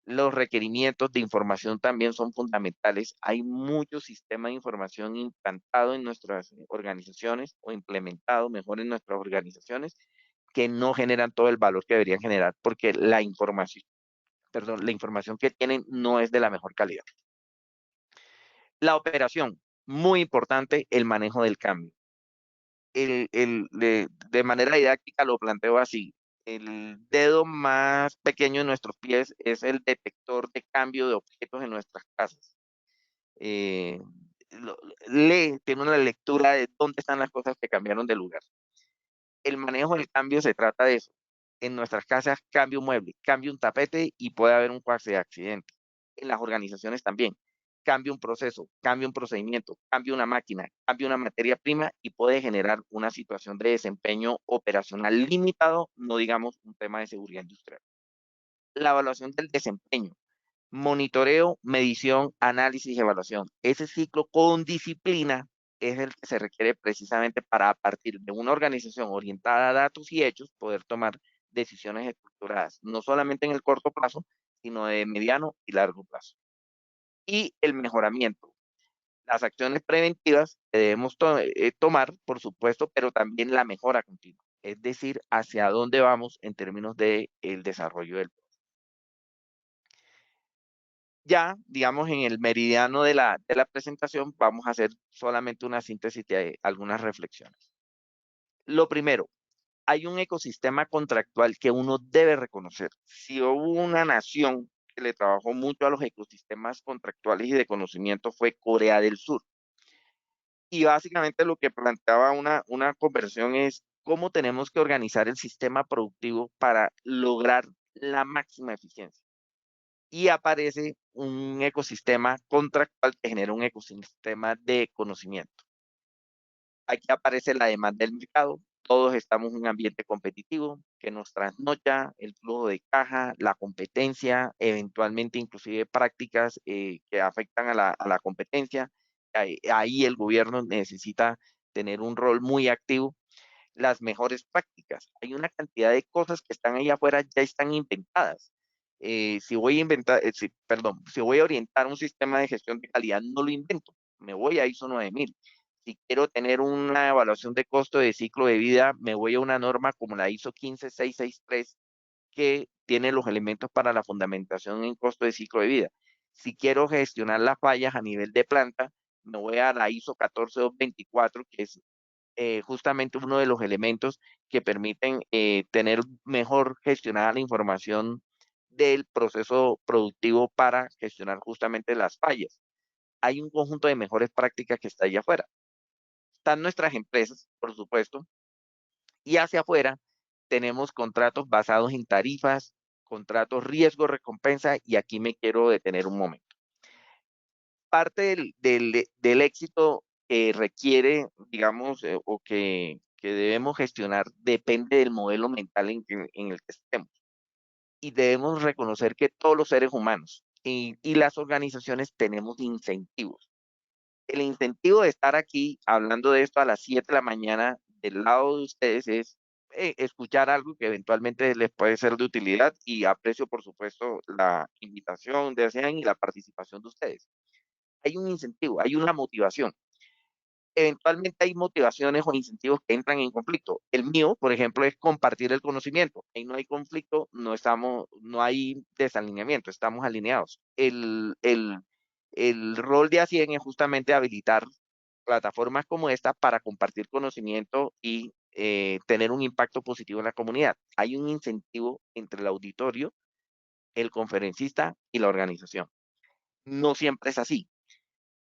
los requerimientos de información también son fundamentales. Hay mucho sistema de información implantado en nuestras organizaciones o implementado mejor en nuestras organizaciones que no generan todo el valor que deberían generar porque la información que tienen no es de la mejor calidad. La operación, muy importante el manejo del cambio. De manera didáctica lo planteo así. El dedo más pequeño de nuestros pies es el detector de cambio de objetos en nuestras casas. Eh, tiene una lectura de dónde están las cosas que cambiaron de lugar. El manejo del cambio se trata de eso. En nuestras casas cambia un mueble, cambia un tapete y puede haber un cuasi accidente. En las organizaciones también. Cambia un proceso, cambia un procedimiento, cambia una máquina, cambia una materia prima y puede generar una situación de desempeño operacional limitado, no digamos un tema de seguridad industrial. La evaluación del desempeño, monitoreo, medición, análisis y evaluación. Ese ciclo con disciplina es el que se requiere precisamente para, a partir de una organización orientada a datos y hechos, poder tomar decisiones estructuradas, no solamente en el corto plazo, sino de mediano y largo plazo. Y el mejoramiento, las acciones preventivas que debemos tomar, por supuesto, pero también la mejora continua, es decir, hacia dónde vamos en términos del desarrollo del. Ya, digamos, en el meridiano de la presentación, vamos a hacer solamente una síntesis de algunas reflexiones. Lo primero, hay un ecosistema contractual que uno debe reconocer. Si hubo una nación que le trabajó mucho a los ecosistemas contractuales y de conocimiento fue Corea del Sur. Y básicamente lo que planteaba una conversión es cómo tenemos que organizar el sistema productivo para lograr la máxima eficiencia. Y aparece un ecosistema contractual que genera un ecosistema de conocimiento. Aquí aparece la demanda del mercado, todos estamos en un ambiente competitivo que nos trasnocha el flujo de caja, la competencia, eventualmente inclusive prácticas que afectan a la competencia. Ahí el gobierno necesita tener un rol muy activo. Las mejores prácticas. Hay una cantidad de cosas que están ahí afuera, ya están inventadas. Si voy a si voy a orientar un sistema de gestión de calidad, no lo invento, me voy a ISO 9000. Si quiero tener una evaluación de costo de ciclo de vida, me voy a una norma como la ISO 15663 que tiene los elementos para la fundamentación en costo de ciclo de vida. Si quiero gestionar las fallas a nivel de planta, me voy a la ISO 14224, que es justamente uno de los elementos que permiten tener mejor gestionada la información del proceso productivo para gestionar justamente las fallas. Hay un conjunto de mejores prácticas que está allá afuera. Están nuestras empresas, por supuesto, y hacia afuera tenemos contratos basados en tarifas, contratos riesgo-recompensa, y aquí me quiero detener un momento. Parte del éxito que requiere, digamos, o que debemos gestionar depende del modelo mental en el que estemos. Y debemos reconocer que todos los seres humanos y las organizaciones tenemos incentivos. El incentivo de estar aquí hablando de esto a las 7 de la mañana del lado de ustedes es escuchar algo que eventualmente les puede ser de utilidad, y aprecio, por supuesto, la invitación de Sean y la participación de ustedes. Hay un incentivo, hay una motivación. Eventualmente hay motivaciones o incentivos que entran en conflicto. El mío, por ejemplo, es compartir el conocimiento. Ahí no hay conflicto, no hay desalineamiento, estamos alineados. El rol de ASIEN es justamente habilitar plataformas como esta para compartir conocimiento y tener un impacto positivo en la comunidad. Hay un incentivo entre el auditorio, el conferencista y la organización. No siempre es así.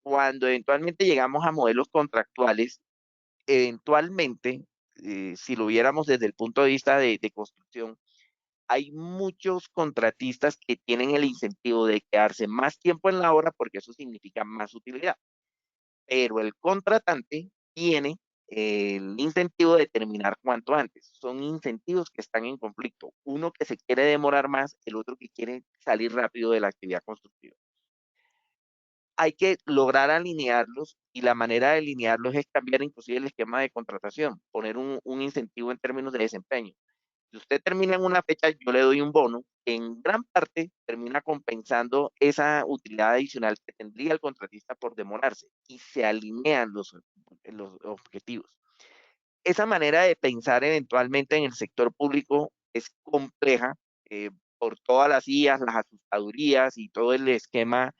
Cuando eventualmente llegamos a modelos contractuales, eventualmente, si lo viéramos desde el punto de vista de construcción, hay muchos contratistas que tienen el incentivo de quedarse más tiempo en la obra porque eso significa más utilidad, pero el contratante tiene el incentivo de terminar cuanto antes. Son incentivos que están en conflicto. Uno que se quiere demorar más, el otro que quiere salir rápido de la actividad constructiva. Hay que lograr alinearlos, y la manera de alinearlos es cambiar inclusive el esquema de contratación, poner un incentivo en términos de desempeño. Si usted termina en una fecha, yo le doy un bono que en gran parte termina compensando esa utilidad adicional que tendría el contratista por demorarse, y se alinean los objetivos. Esa manera de pensar eventualmente en el sector público es compleja, por todas las IAS, las asustadurías y todo el esquema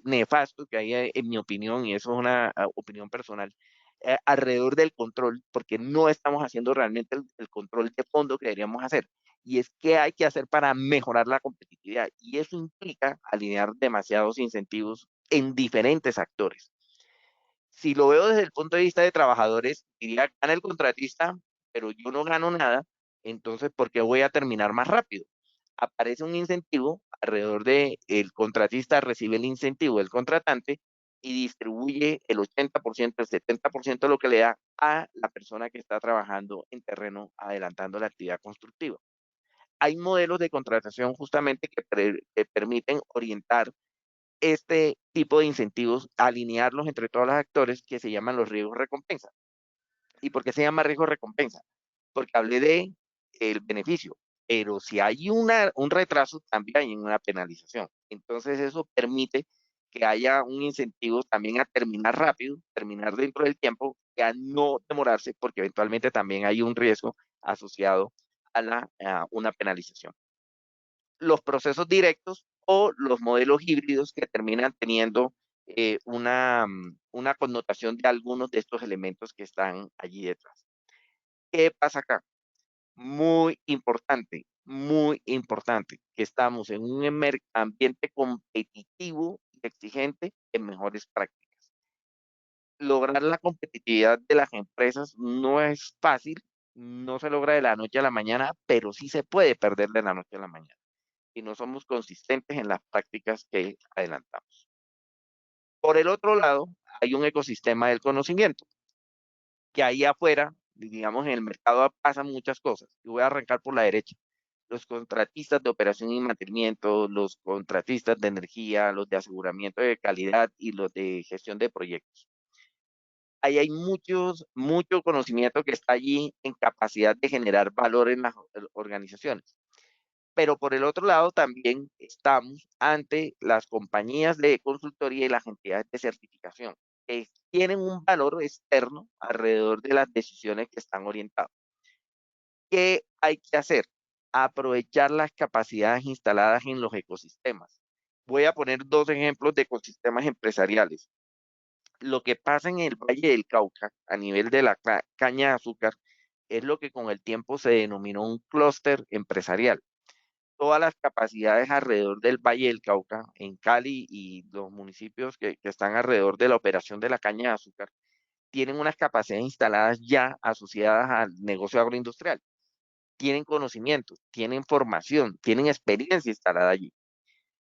nefasto que hay, en mi opinión, y eso es una opinión personal, alrededor del control, porque no estamos haciendo realmente el control de fondo que deberíamos hacer. Y es que hay que hacer para mejorar la competitividad, y eso implica alinear demasiados incentivos en diferentes actores. Si lo veo desde el punto de vista de trabajadores, diría, gana el contratista, pero yo no gano nada, entonces, ¿por qué voy a terminar más rápido? Aparece un incentivo alrededor de el contratista, recibe el incentivo del contratante y distribuye el 80%, el 70% de lo que le da a la persona que está trabajando en terreno, adelantando la actividad constructiva. Hay modelos de contratación justamente que permiten orientar este tipo de incentivos, alinearlos entre todos los actores, que se llaman los riesgos recompensa. ¿Y por qué se llama riesgo recompensa? Porque hablé de el beneficio, pero si hay un retraso, también hay una penalización. Entonces eso permite que haya un incentivo también a terminar rápido, terminar dentro del tiempo, y a no demorarse, porque eventualmente también hay un riesgo asociado a una penalización. Los procesos directos o los modelos híbridos que terminan teniendo una connotación de algunos de estos elementos que están allí detrás. ¿Qué pasa acá? Muy importante, que estamos en un ambiente competitivo y exigente en mejores prácticas. Lograr la competitividad de las empresas no es fácil, no se logra de la noche a la mañana, pero sí se puede perder de la noche a la mañana y no somos consistentes en las prácticas que adelantamos. Por el otro lado, hay un ecosistema del conocimiento, que ahí afuera, digamos, en el mercado pasan muchas cosas. Y voy a arrancar por la derecha. Los contratistas de operación y mantenimiento, los contratistas de energía, los de aseguramiento de calidad y los de gestión de proyectos. Ahí hay mucho conocimiento que está allí en capacidad de generar valor en las organizaciones. Pero por el otro lado también estamos ante las compañías de consultoría y las entidades de certificación, que tienen un valor externo alrededor de las decisiones que están orientadas. ¿Qué hay que hacer? Aprovechar las capacidades instaladas en los ecosistemas. Voy a poner dos ejemplos de ecosistemas empresariales. Lo que pasa en el Valle del Cauca a nivel de la caña de azúcar es lo que con el tiempo se denominó un clúster empresarial. Todas las capacidades alrededor del Valle del Cauca, en Cali y los municipios que están alrededor de la operación de la caña de azúcar, tienen unas capacidades instaladas ya asociadas al negocio agroindustrial. Tienen conocimiento, tienen formación, tienen experiencia instalada allí.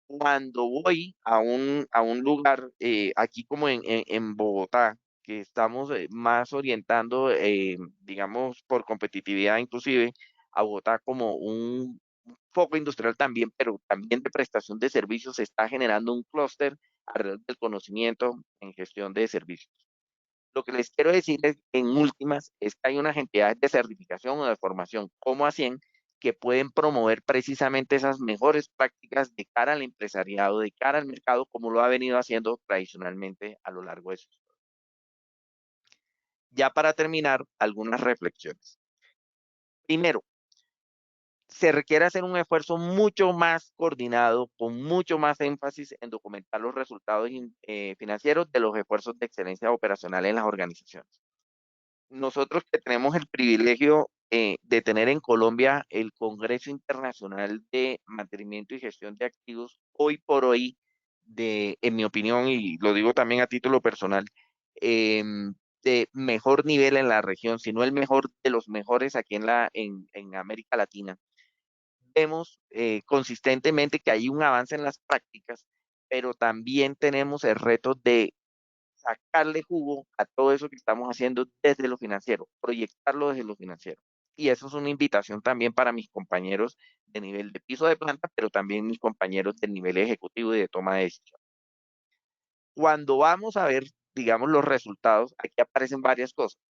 Cuando voy a un lugar, aquí como en Bogotá, que estamos más orientando, digamos, por competitividad inclusive, a Bogotá como un foco industrial también, pero también de prestación de servicios, se está generando un clúster alrededor del conocimiento en gestión de servicios. Lo que les quiero decir es, en últimas, es que hay unas entidades de certificación o de formación como ASIEN que pueden promover precisamente esas mejores prácticas de cara al empresariado, de cara al mercado, como lo ha venido haciendo tradicionalmente a lo largo de su historia. Ya para terminar, algunas reflexiones. Primero, se requiere hacer un esfuerzo mucho más coordinado, con mucho más énfasis en documentar los resultados financieros de los esfuerzos de excelencia operacional en las organizaciones. Nosotros que tenemos el privilegio de tener en Colombia el Congreso Internacional de Mantenimiento y Gestión de Activos, hoy por hoy, en mi opinión, y lo digo también a título personal, de mejor nivel en la región, si no el mejor de los mejores aquí en América Latina. Vemos consistentemente que hay un avance en las prácticas, pero también tenemos el reto de sacarle jugo a todo eso que estamos haciendo desde lo financiero, proyectarlo desde lo financiero. Y eso es una invitación también para mis compañeros de nivel de piso de planta, pero también mis compañeros del nivel ejecutivo y de toma de decisión. Cuando vamos a ver, digamos, los resultados, aquí aparecen varias cosas.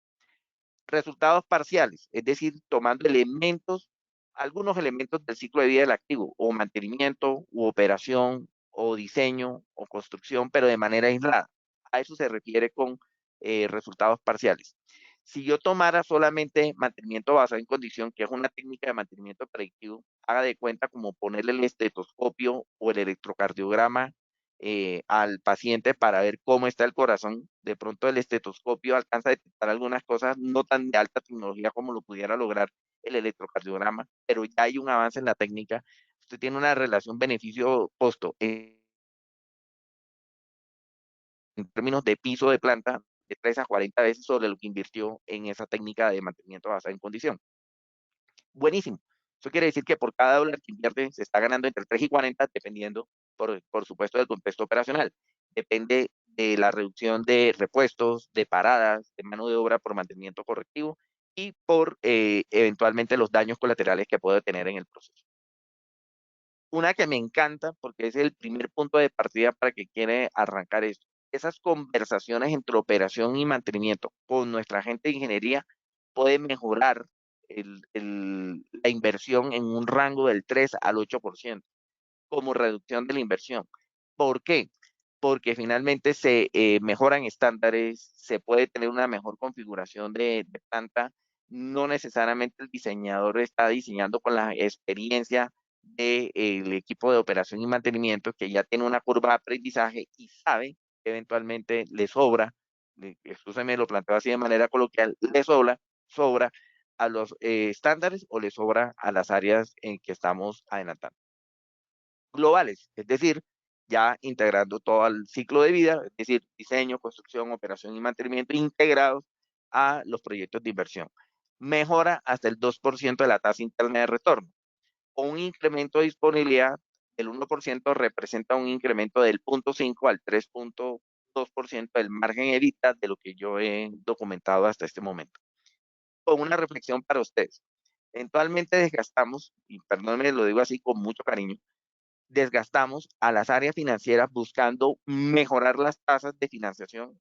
Resultados parciales, es decir, tomando elementos, algunos elementos del ciclo de vida del activo, o mantenimiento, u operación, o diseño, o construcción, pero de manera aislada. A eso se refiere con resultados parciales. Si yo tomara solamente mantenimiento basado en condición, que es una técnica de mantenimiento predictivo, haga de cuenta como ponerle el estetoscopio o el electrocardiograma al paciente para ver cómo está el corazón. De pronto el estetoscopio alcanza a detectar algunas cosas no tan de alta tecnología como lo pudiera lograr el electrocardiograma, pero ya hay un avance en la técnica. Usted tiene una relación beneficio-costo en términos de piso de planta de 3 a 40 veces sobre lo que invirtió en esa técnica de mantenimiento basada en condición. Buenísimo. Eso quiere decir que por cada dólar que invierte se está ganando entre 3 y 40, dependiendo, por supuesto, del contexto operacional. Depende de la reducción de repuestos, de paradas, de mano de obra por mantenimiento correctivo y por eventualmente los daños colaterales que puede tener en el proceso. Una que me encanta porque es el primer punto de partida para que quiere arrancar esto. Esas conversaciones entre operación y mantenimiento con nuestra gente de ingeniería puede mejorar la inversión en un rango del 3 al 8% como reducción de la inversión. ¿Por qué? Porque finalmente se mejoran estándares, se puede tener una mejor configuración de planta. No necesariamente el diseñador está diseñando con la experiencia del equipo de operación y mantenimiento que ya tiene una curva de aprendizaje y sabe que eventualmente le sobra, esto se me lo planteo así de manera coloquial, le sobra a los estándares o le sobra a las áreas en que estamos adelantando globales, es decir, ya integrando todo el ciclo de vida, es decir, diseño, construcción, operación y mantenimiento integrados a los proyectos de inversión. Mejora hasta el 2% de la tasa interna de retorno. Un incremento de disponibilidad del 1% representa un incremento del 0.5 al 3.2% del margen evita de lo que yo he documentado hasta este momento. Con una reflexión para ustedes. Eventualmente desgastamos, y perdónenme, lo digo así con mucho cariño, desgastamos a las áreas financieras buscando mejorar las tasas de financiación,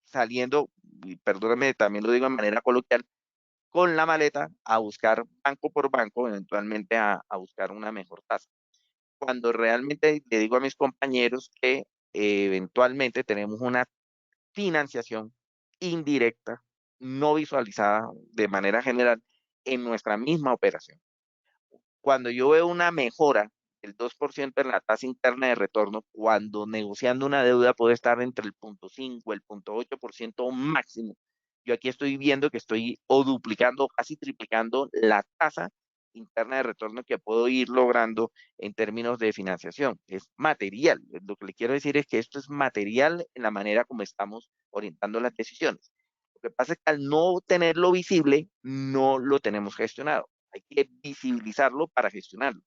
saliendo, y perdóname, también lo digo de manera coloquial, con la maleta a buscar banco por banco, eventualmente a buscar una mejor tasa. Cuando realmente le digo a mis compañeros que eventualmente tenemos una financiación indirecta, no visualizada de manera general en nuestra misma operación. Cuando yo veo una mejora el 2% en la tasa interna de retorno, cuando negociando una deuda puede estar entre el 0,5, el 0,8% máximo. Yo aquí estoy viendo que estoy o duplicando o casi triplicando la tasa interna de retorno que puedo ir logrando en términos de financiación. Es material. Lo que le quiero decir es que esto es material en la manera como estamos orientando las decisiones. Lo que pasa es que al no tenerlo visible, no lo tenemos gestionado. Hay que visibilizarlo para gestionarlo.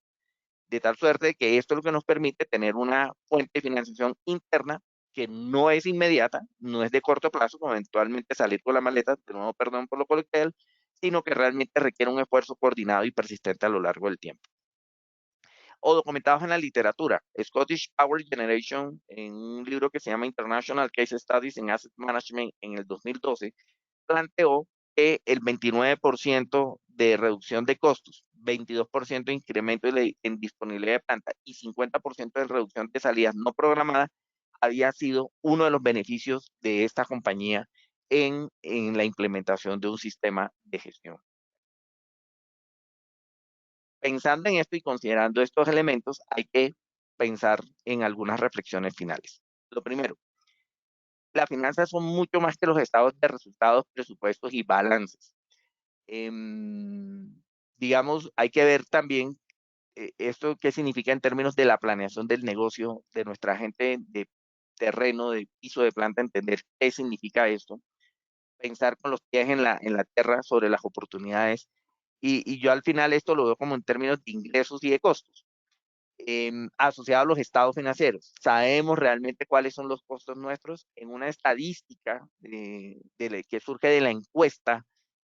De tal suerte que esto es lo que nos permite tener una fuente de financiación interna que no es inmediata, no es de corto plazo, como eventualmente salir con la maleta, de nuevo perdón por lo coloquial, sino que realmente requiere un esfuerzo coordinado y persistente a lo largo del tiempo. O documentados en la literatura. Scottish Power Generation, en un libro que se llama International Case Studies in Asset Management en el 2012, planteó que el 29% de reducción de costos, 22% de incremento en disponibilidad de planta y 50% de reducción de salidas no programadas había sido uno de los beneficios de esta compañía en la implementación de un sistema de gestión. Pensando en esto y considerando estos elementos, hay que pensar en algunas reflexiones finales. Lo primero, las finanzas son mucho más que los estados de resultados, presupuestos y balances. Digamos, hay que ver también esto qué significa en términos de la planeación del negocio, de nuestra gente de terreno, de piso de planta, entender qué significa esto, pensar con los pies en la tierra sobre las oportunidades. Y yo al final esto lo veo como en términos de ingresos y de costos, asociado a los estados financieros. Sabemos realmente cuáles son los costos nuestros en una estadística que surge de la encuesta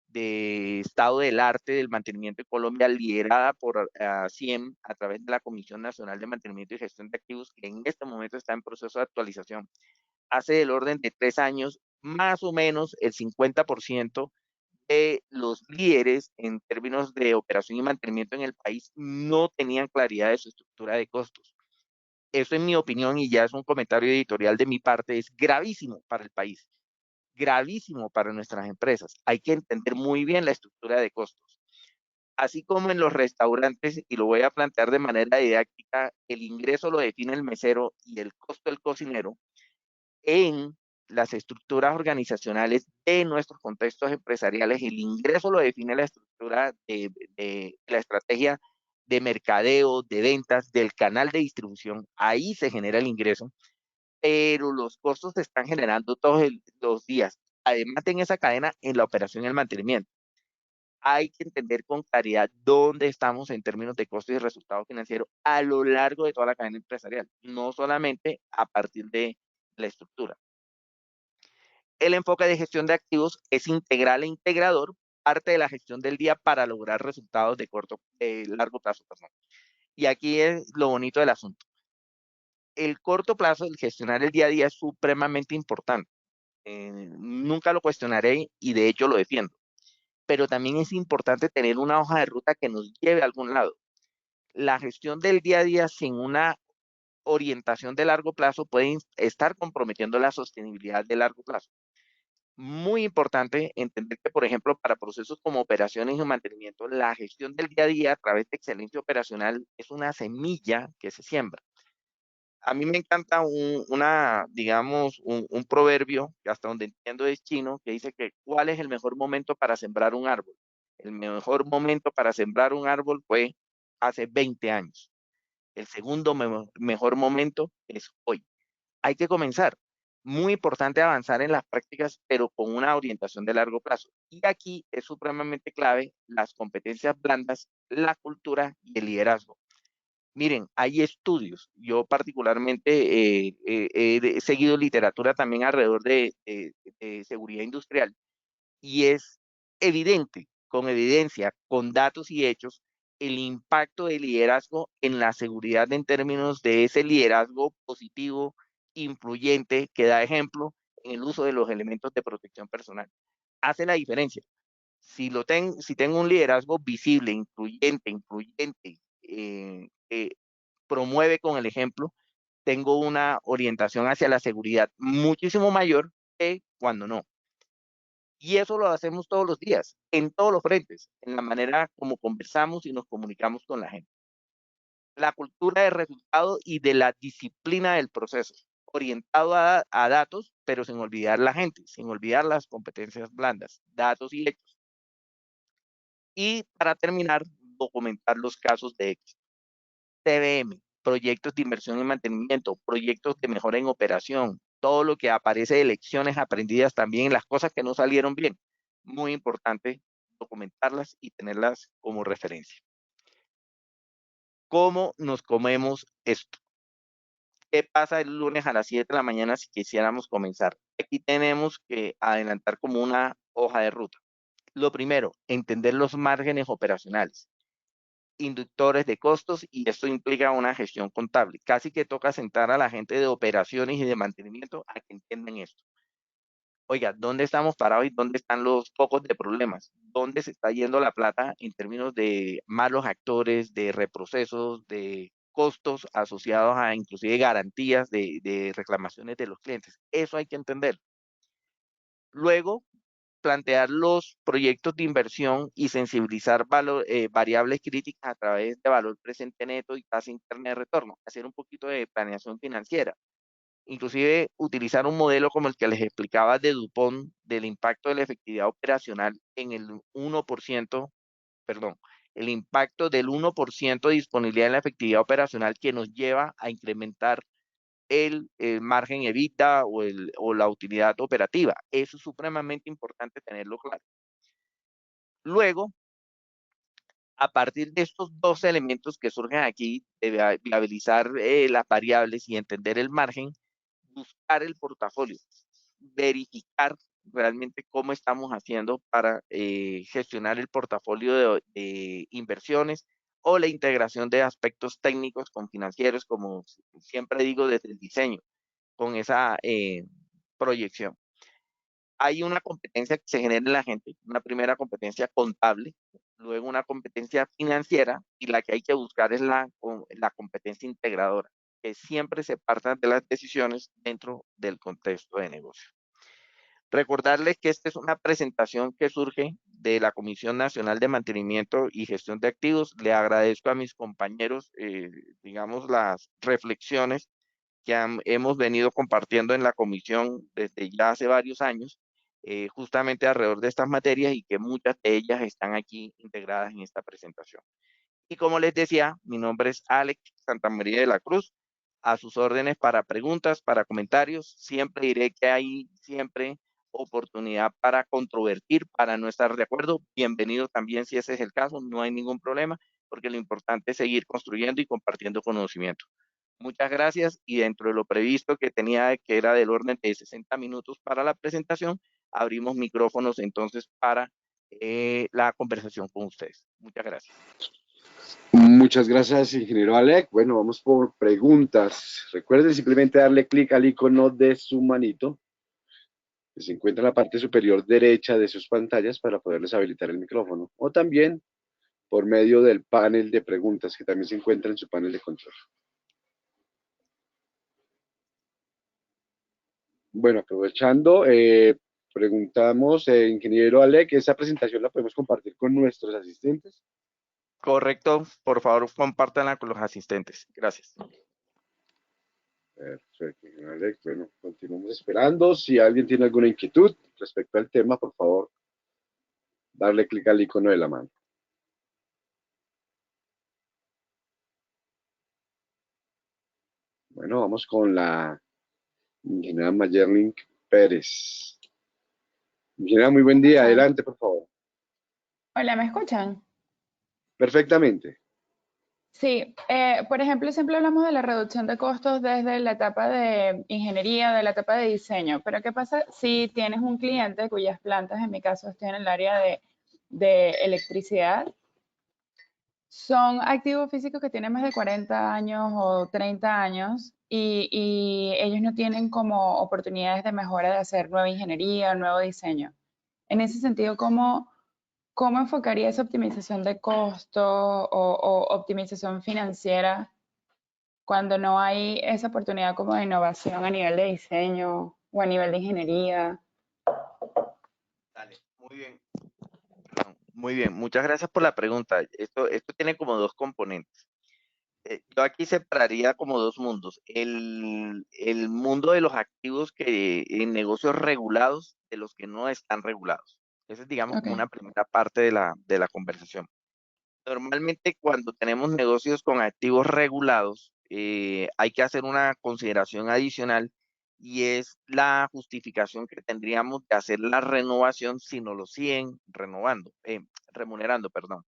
de estado del arte del mantenimiento en Colombia, liderada por CIEM a través de la Comisión Nacional de Mantenimiento y Gestión de Activos, que en este momento está en proceso de actualización. Hace del orden de 3 años, más o menos el 50% de los líderes en términos de operación y mantenimiento en el país no tenían claridad de su estructura de costos. Eso, en mi opinión, y ya es un comentario editorial de mi parte, es gravísimo para el país, gravísimo para nuestras empresas. Hay que entender muy bien la estructura de costos. Así como en los restaurantes, y lo voy a plantear de manera didáctica, el ingreso lo define el mesero y el costo del cocinero. En las estructuras organizacionales de nuestros contextos empresariales, el ingreso lo define la estructura de la estrategia de mercadeo, de ventas, del canal de distribución. Ahí se genera el ingreso, pero los costos se están generando todos los días. Además, en esa cadena, en la operación y el mantenimiento. Hay que entender con claridad dónde estamos en términos de costos y resultados financieros a lo largo de toda la cadena empresarial, no solamente a partir de la estructura. El enfoque de gestión de activos es integral e integrador, parte de la gestión del día para lograr resultados largo plazo. Perdón. Y aquí es lo bonito del asunto. El corto plazo, el gestionar el día a día es supremamente importante. Nunca lo cuestionaré y de hecho lo defiendo. Pero también es importante tener una hoja de ruta que nos lleve a algún lado. La gestión del día a día sin una orientación de largo plazo puede estar comprometiendo la sostenibilidad de largo plazo. Muy importante entender que, por ejemplo, para procesos como operaciones y mantenimiento, la gestión del día a día a través de excelencia operacional es una semilla que se siembra. A mí me encanta digamos, un proverbio que hasta donde entiendo es chino, que dice que ¿cuál es el mejor momento para sembrar un árbol? El mejor momento para sembrar un árbol fue hace 20 años. El segundo mejor momento es hoy. Hay que comenzar. Muy importante avanzar en las prácticas, pero con una orientación de largo plazo. Y aquí es supremamente clave las competencias blandas, la cultura y el liderazgo. Miren, hay estudios. Yo particularmente he seguido literatura también alrededor de seguridad industrial y es evidente, con evidencia, con datos y hechos, el impacto del liderazgo en la seguridad en términos de ese liderazgo positivo, influyente, que da ejemplo en el uso de los elementos de protección personal. Hace la diferencia. Si tengo un liderazgo visible, influyente, promueve con el ejemplo, tengo una orientación hacia la seguridad muchísimo mayor que cuando no. Y eso lo hacemos todos los días, en todos los frentes, en la manera como conversamos y nos comunicamos con la gente. la cultura de resultado y de la disciplina del proceso, orientado a datos, pero sin olvidar la gente, sin olvidar las competencias blandas, datos y hechos. Y para terminar, documentar los casos de éxito. TBM, proyectos de inversión y mantenimiento, proyectos de mejora en operación, todo lo que aparece de lecciones aprendidas también, las cosas que no salieron bien. Muy importante documentarlas y tenerlas como referencia. ¿Cómo nos comemos esto? ¿Qué pasa el lunes a las 7 de la mañana si quisiéramos comenzar? Aquí tenemos que adelantar como una hoja de ruta. Lo primero, entender los márgenes operacionales, inductores de costos, y esto implica una gestión contable. Casi que toca sentar a la gente de operaciones y de mantenimiento a que entiendan esto. Oiga, ¿dónde estamos parados y dónde están los focos de problemas? ¿Dónde se está yendo la plata en términos de malos actores, de reprocesos, de costos asociados a inclusive garantías de reclamaciones de los clientes? Eso hay que entender. Luego, plantear los proyectos de inversión y sensibilizar variables críticas a través de valor presente neto y tasa interna de retorno. Hacer un poquito de planeación financiera. Inclusive utilizar un modelo como el que les explicaba de Dupont, del impacto de la efectividad operacional en el 1%, perdón, el impacto del 1% de disponibilidad en la efectividad operacional que nos lleva a incrementar el margen EBITDA o la utilidad operativa. Eso es supremamente importante tenerlo claro. Luego, a partir de estos dos elementos que surgen aquí, de viabilizar las variables y entender el margen, buscar el portafolio, verificar realmente cómo estamos haciendo para gestionar el portafolio de inversiones o la integración de aspectos técnicos con financieros, como siempre digo, desde el diseño, con esa proyección. Hay una competencia que se genera en la gente, una primera competencia contable, luego una competencia financiera, y la que hay que buscar es la competencia integradora, que siempre se partan de las decisiones dentro del contexto de negocio. Recordarles que esta es una presentación que surge de la Comisión Nacional de Mantenimiento y Gestión de Activos. Le agradezco a mis compañeros, digamos, las reflexiones que hemos venido compartiendo en la comisión desde ya hace varios años, justamente alrededor de estas materias, y que muchas de ellas están aquí integradas en esta presentación. Y como les decía, mi nombre es Alex Santamaría de la Cruz, a sus órdenes para preguntas, para comentarios. Siempre diré que hay siempre oportunidad para controvertir, para no estar de acuerdo. Bienvenido también si ese es el caso, no hay ningún problema, porque lo importante es seguir construyendo y compartiendo conocimiento. Muchas gracias, y dentro de lo previsto que tenía, que era del orden de 60 minutos para la presentación, abrimos micrófonos entonces para la conversación con ustedes. Muchas gracias. Muchas gracias, ingeniero Alec. Bueno, vamos por preguntas. Recuerden simplemente darle clic al icono de su manito, que se encuentra en la parte superior derecha de sus pantallas, para poderles habilitar el micrófono. O también por medio del panel de preguntas, que también se encuentra en su panel de control. Bueno, aprovechando, preguntamos, ingeniero Alec, ¿esa presentación la podemos compartir con nuestros asistentes? Correcto, por favor, compártanla con los asistentes. Gracias. Perfecto, ingeniero Alec. Bueno, continuamos esperando. Si alguien tiene alguna inquietud respecto al tema, por favor, darle clic al icono de la mano. Bueno, vamos con la ingeniera Mayerlin Pérez. Ingeniera, muy buen día. Escuchan. Adelante, por favor. Hola, ¿me escuchan? Perfectamente. Sí, por ejemplo, siempre hablamos de la reducción de costos desde la etapa de ingeniería, de la etapa de diseño, pero ¿qué pasa si tienes un cliente cuyas plantas, en mi caso, estoy en el área de electricidad? Son activos físicos que tienen más de 40 años o 30 años y ellos no tienen como oportunidades de mejora de hacer nueva ingeniería, nuevo diseño. En ese sentido, ¿cómo enfocaría esa optimización de costo o optimización financiera cuando no hay esa oportunidad como de innovación a nivel de diseño o a nivel de ingeniería? Dale, muy bien. Perdón, muy bien, muchas gracias por la pregunta. Esto tiene como dos componentes. Yo aquí separaría como dos mundos. El mundo de los activos que en negocios regulados de los que no están regulados. Esa es, digamos, como Ok. una primera parte de la conversación. Normalmente cuando tenemos negocios con activos regulados, hay que hacer una consideración adicional y es la justificación que tendríamos de hacer la renovación si no lo siguen remunerando, perdón,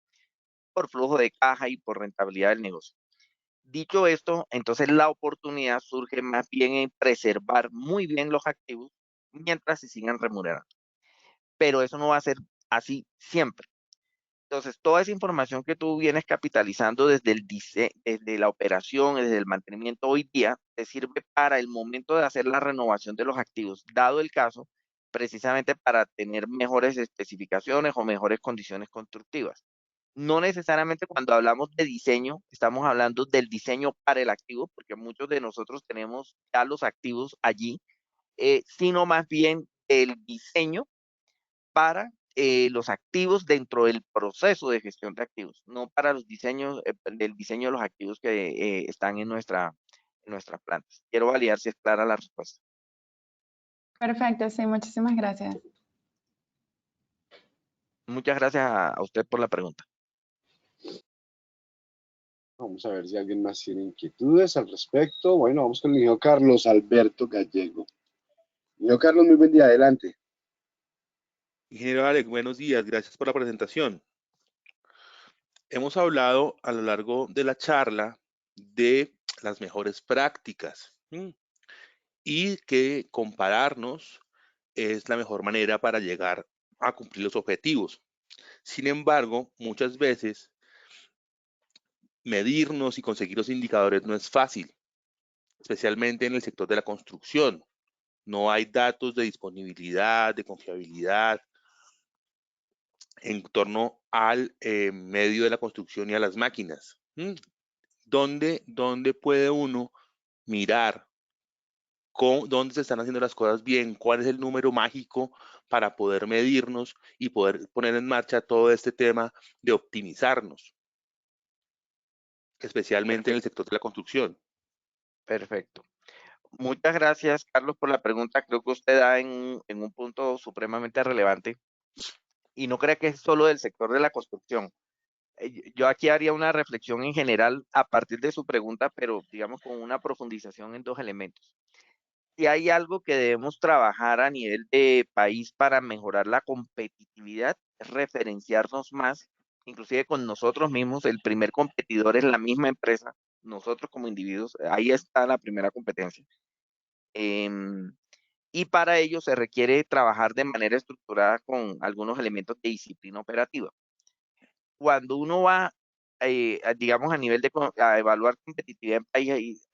por flujo de caja y por rentabilidad del negocio. Dicho esto, entonces la oportunidad surge más bien en preservar muy bien los activos mientras se sigan remunerando. Pero eso no va a ser así siempre. Entonces, toda esa información que tú vienes capitalizando desde la operación, desde el mantenimiento hoy día, te sirve para el momento de hacer la renovación de los activos, dado el caso, precisamente para tener mejores especificaciones o mejores condiciones constructivas. No necesariamente cuando hablamos de diseño, estamos hablando del diseño para el activo, porque muchos de nosotros tenemos ya los activos allí, sino más bien el diseño para los activos dentro del proceso de gestión de activos, no para los diseños, del diseño de los activos que están en nuestras plantas. Quiero validar si es clara la respuesta. Perfecto, sí, muchísimas gracias. Muchas gracias a usted por la pregunta. Vamos a ver si alguien más tiene inquietudes al respecto. Bueno, vamos con el ingeniero Carlos Alberto Gallego. Ingeniero Carlos, muy buen día, adelante. Ingeniero Alex, buenos días, gracias por la presentación. Hemos hablado a lo largo de la charla de las mejores prácticas y que compararnos es la mejor manera para llegar a cumplir los objetivos. Sin embargo, muchas veces medirnos y conseguir los indicadores no es fácil, especialmente en el sector de la construcción. No hay datos de disponibilidad, de confiabilidad en torno al medio de la construcción y a las máquinas. ¿Dónde puede uno mirar dónde se están haciendo las cosas bien? ¿Cuál es el número mágico para poder medirnos y poder poner en marcha todo este tema de optimizarnos, especialmente en el Perfecto, sector de la construcción? perfecto. Muchas gracias, Carlos, por la pregunta. Creo que usted da en un punto supremamente relevante y no crea que es solo del sector de la construcción. Yo aquí haría una reflexión en general a partir de su pregunta, pero digamos con una profundización en dos elementos. Si hay algo que debemos trabajar a nivel de país para mejorar la competitividad, es referenciarnos más, inclusive con nosotros mismos. El primer competidor es la misma empresa, nosotros como individuos. Ahí está la primera competencia. Em, y para ello se requiere trabajar de manera estructurada con algunos elementos de disciplina operativa. Cuando uno va, digamos, a nivel a evaluar competitividad en país,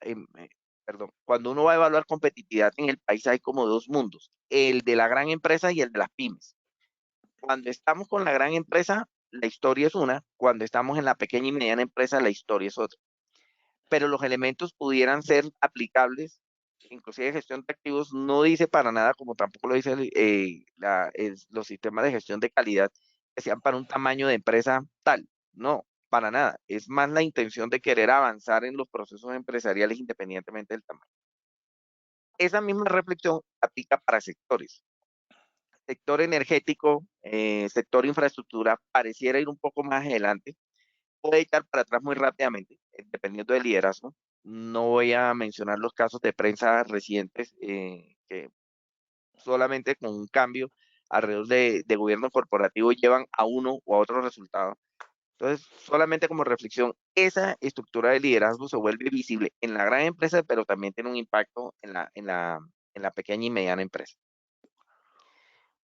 perdón, cuando uno va a evaluar competitividad en el país hay como dos mundos, el de la gran empresa y el de las pymes. Cuando estamos con la gran empresa, la historia es una, cuando estamos en la pequeña y mediana empresa, la historia es otra. Pero los elementos pudieran ser aplicables, inclusive gestión de activos no dice para nada, como tampoco lo dice los sistemas de gestión de calidad, que sean para un tamaño de empresa tal. No, para nada. Es más la intención de querer avanzar en los procesos empresariales independientemente del tamaño. Esa misma reflexión aplica para sectores. Sector energético, sector infraestructura, pareciera ir un poco más adelante, puede echar para atrás muy rápidamente, dependiendo del liderazgo. No voy a mencionar los casos de prensa recientes que solamente con un cambio alrededor de gobierno corporativo llevan a uno o a otro resultado. Entonces, solamente como reflexión, esa estructura de liderazgo se vuelve visible en la gran empresa, pero también tiene un impacto en la pequeña y mediana empresa.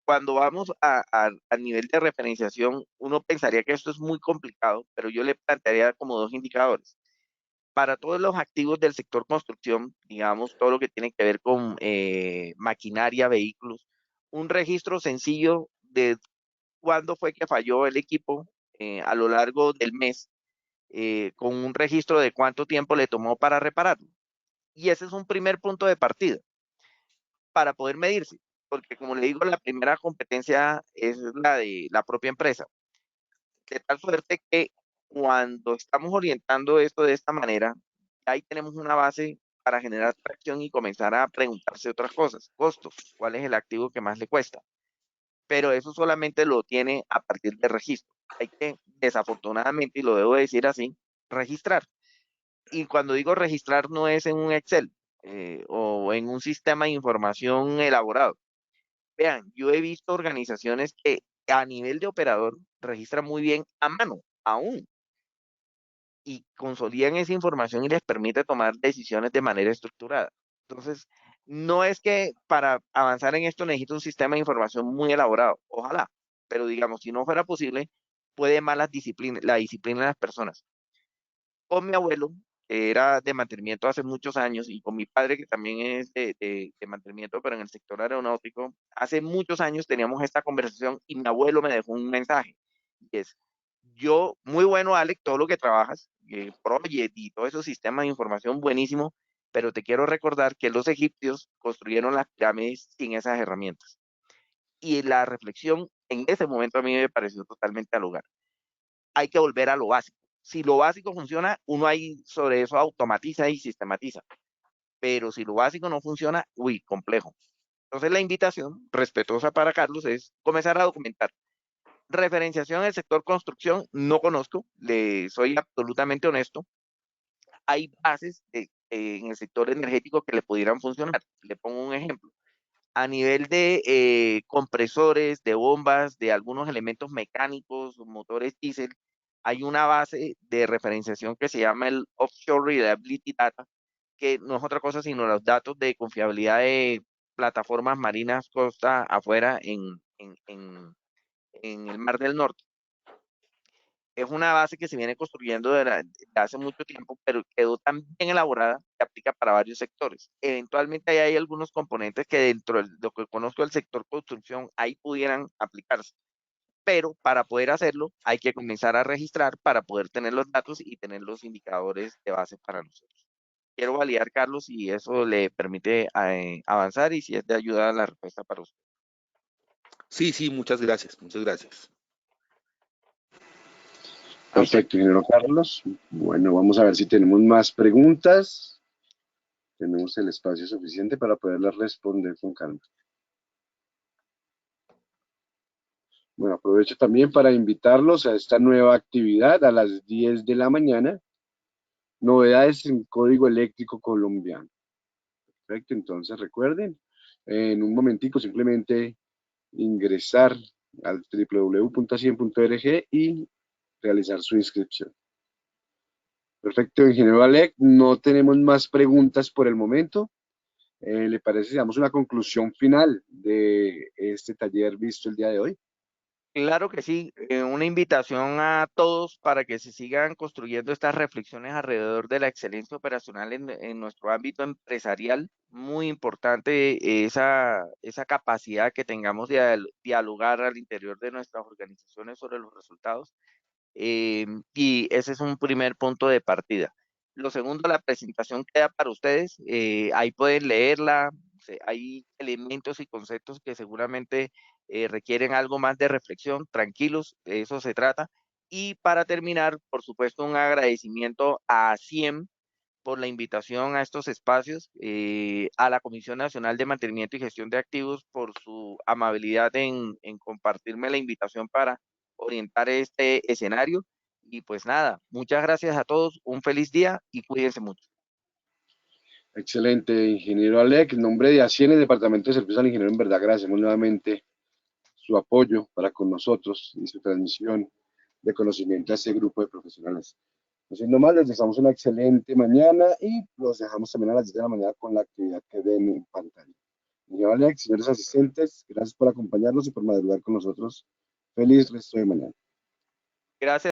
Cuando vamos a nivel de referenciación, uno pensaría que esto es muy complicado, pero yo le plantearía como dos indicadores. Para todos los activos del sector construcción, digamos, todo lo que tiene que ver con maquinaria, vehículos, un registro sencillo de cuándo fue que falló el equipo a lo largo del mes, con un registro de cuánto tiempo le tomó para repararlo. Y ese es un primer punto de partida para poder medirse, porque como le digo, la primera competencia es la de la propia empresa, de tal suerte que cuando estamos orientando esto de esta manera, ahí tenemos una base para generar tracción y comenzar a preguntarse otras cosas. Costos, ¿cuál es el activo que más le cuesta? Pero eso solamente lo tiene a partir de registro. Hay que, desafortunadamente, y lo debo decir así, registrar. Y cuando digo registrar no es en un Excel o en un sistema de información elaborado. Vean, yo he visto organizaciones que a nivel de operador registran muy bien a mano, aún, y consolidan esa información y les permite tomar decisiones de manera estructurada. Entonces, no es que para avanzar en esto necesito un sistema de información muy elaborado, ojalá, pero digamos, si no fuera posible, puede más la disciplina de las personas. Con mi abuelo, que era de mantenimiento hace muchos años, y con mi padre, que también es de mantenimiento, pero en el sector aeronáutico, hace muchos años teníamos esta conversación y mi abuelo me dejó un mensaje. Y es, yo, muy bueno, Alex, todo lo que trabajas, Project y todos esos sistemas de información, buenísimo, pero te quiero recordar que los egipcios construyeron las pirámides sin esas herramientas. Y la reflexión en ese momento a mí me pareció totalmente al lugar. Hay que volver a lo básico. Si lo básico funciona, uno ahí sobre eso automatiza y sistematiza. Pero si lo básico no funciona, uy, complejo. Entonces la invitación respetuosa para Carlos es comenzar a documentar. Referenciación en el sector construcción, no conozco, le soy absolutamente honesto. Hay bases en el sector energético que le pudieran funcionar. Le pongo un ejemplo. A nivel de compresores, de bombas, de algunos elementos mecánicos, motores diésel, hay una base de referenciación que se llama el Offshore Reliability Data, que no es otra cosa sino los datos de confiabilidad de plataformas marinas costa afuera en el Mar del Norte. Es una base que se viene construyendo de hace mucho tiempo, pero quedó tan bien elaborada que aplica para varios sectores. Eventualmente ahí hay algunos componentes que dentro de lo que conozco del sector construcción, ahí pudieran aplicarse. Pero para poder hacerlo, hay que comenzar a registrar para poder tener los datos y tener los indicadores de base para nosotros. Quiero validar, Carlos, si eso le permite avanzar y si es de ayuda a la respuesta para usted. Sí, sí, muchas gracias, muchas gracias. Perfecto, ingeniero Carlos. Bueno, vamos a ver si tenemos más preguntas. Tenemos el espacio suficiente para poderlas responder con calma. Bueno, aprovecho también para invitarlos a esta nueva actividad a las 10 de la mañana. Novedades en código eléctrico colombiano. Perfecto, entonces recuerden, en un momentico simplemente ingresar al www.acien.org y realizar su inscripción. Perfecto, ingeniero Alec, no tenemos más preguntas por el momento. ¿Le parece si damos una conclusión final de este taller visto el día de hoy? Claro que sí, una invitación a todos para que se sigan construyendo estas reflexiones alrededor de la excelencia operacional en nuestro ámbito empresarial. Muy importante esa capacidad que tengamos de dialogar al interior de nuestras organizaciones sobre los resultados. Y ese es un primer punto de partida. Lo segundo, la presentación queda para ustedes. Ahí pueden leerla. Hay elementos y conceptos que seguramente requieren algo más de reflexión. Tranquilos, de eso se trata. Y para terminar, por supuesto, un agradecimiento a CIEM por la invitación a estos espacios, a la Comisión Nacional de Mantenimiento y Gestión de Activos por su amabilidad en compartirme la invitación para orientar este escenario. Y pues nada, muchas gracias a todos, un feliz día y cuídense mucho. Excelente, ingeniero Alec. En nombre de Acien, el Departamento de Servicios al Ingeniero, en verdad agradecemos nuevamente su apoyo para con nosotros y su transmisión de conocimiento a este grupo de profesionales. No siendo más, les deseamos una excelente mañana y los dejamos también a las 10 de la mañana con la actividad que ven en pantalla. Ingeniero Alex, señores asistentes, gracias por acompañarnos y por madrugar con nosotros. Feliz resto de mañana. Gracias.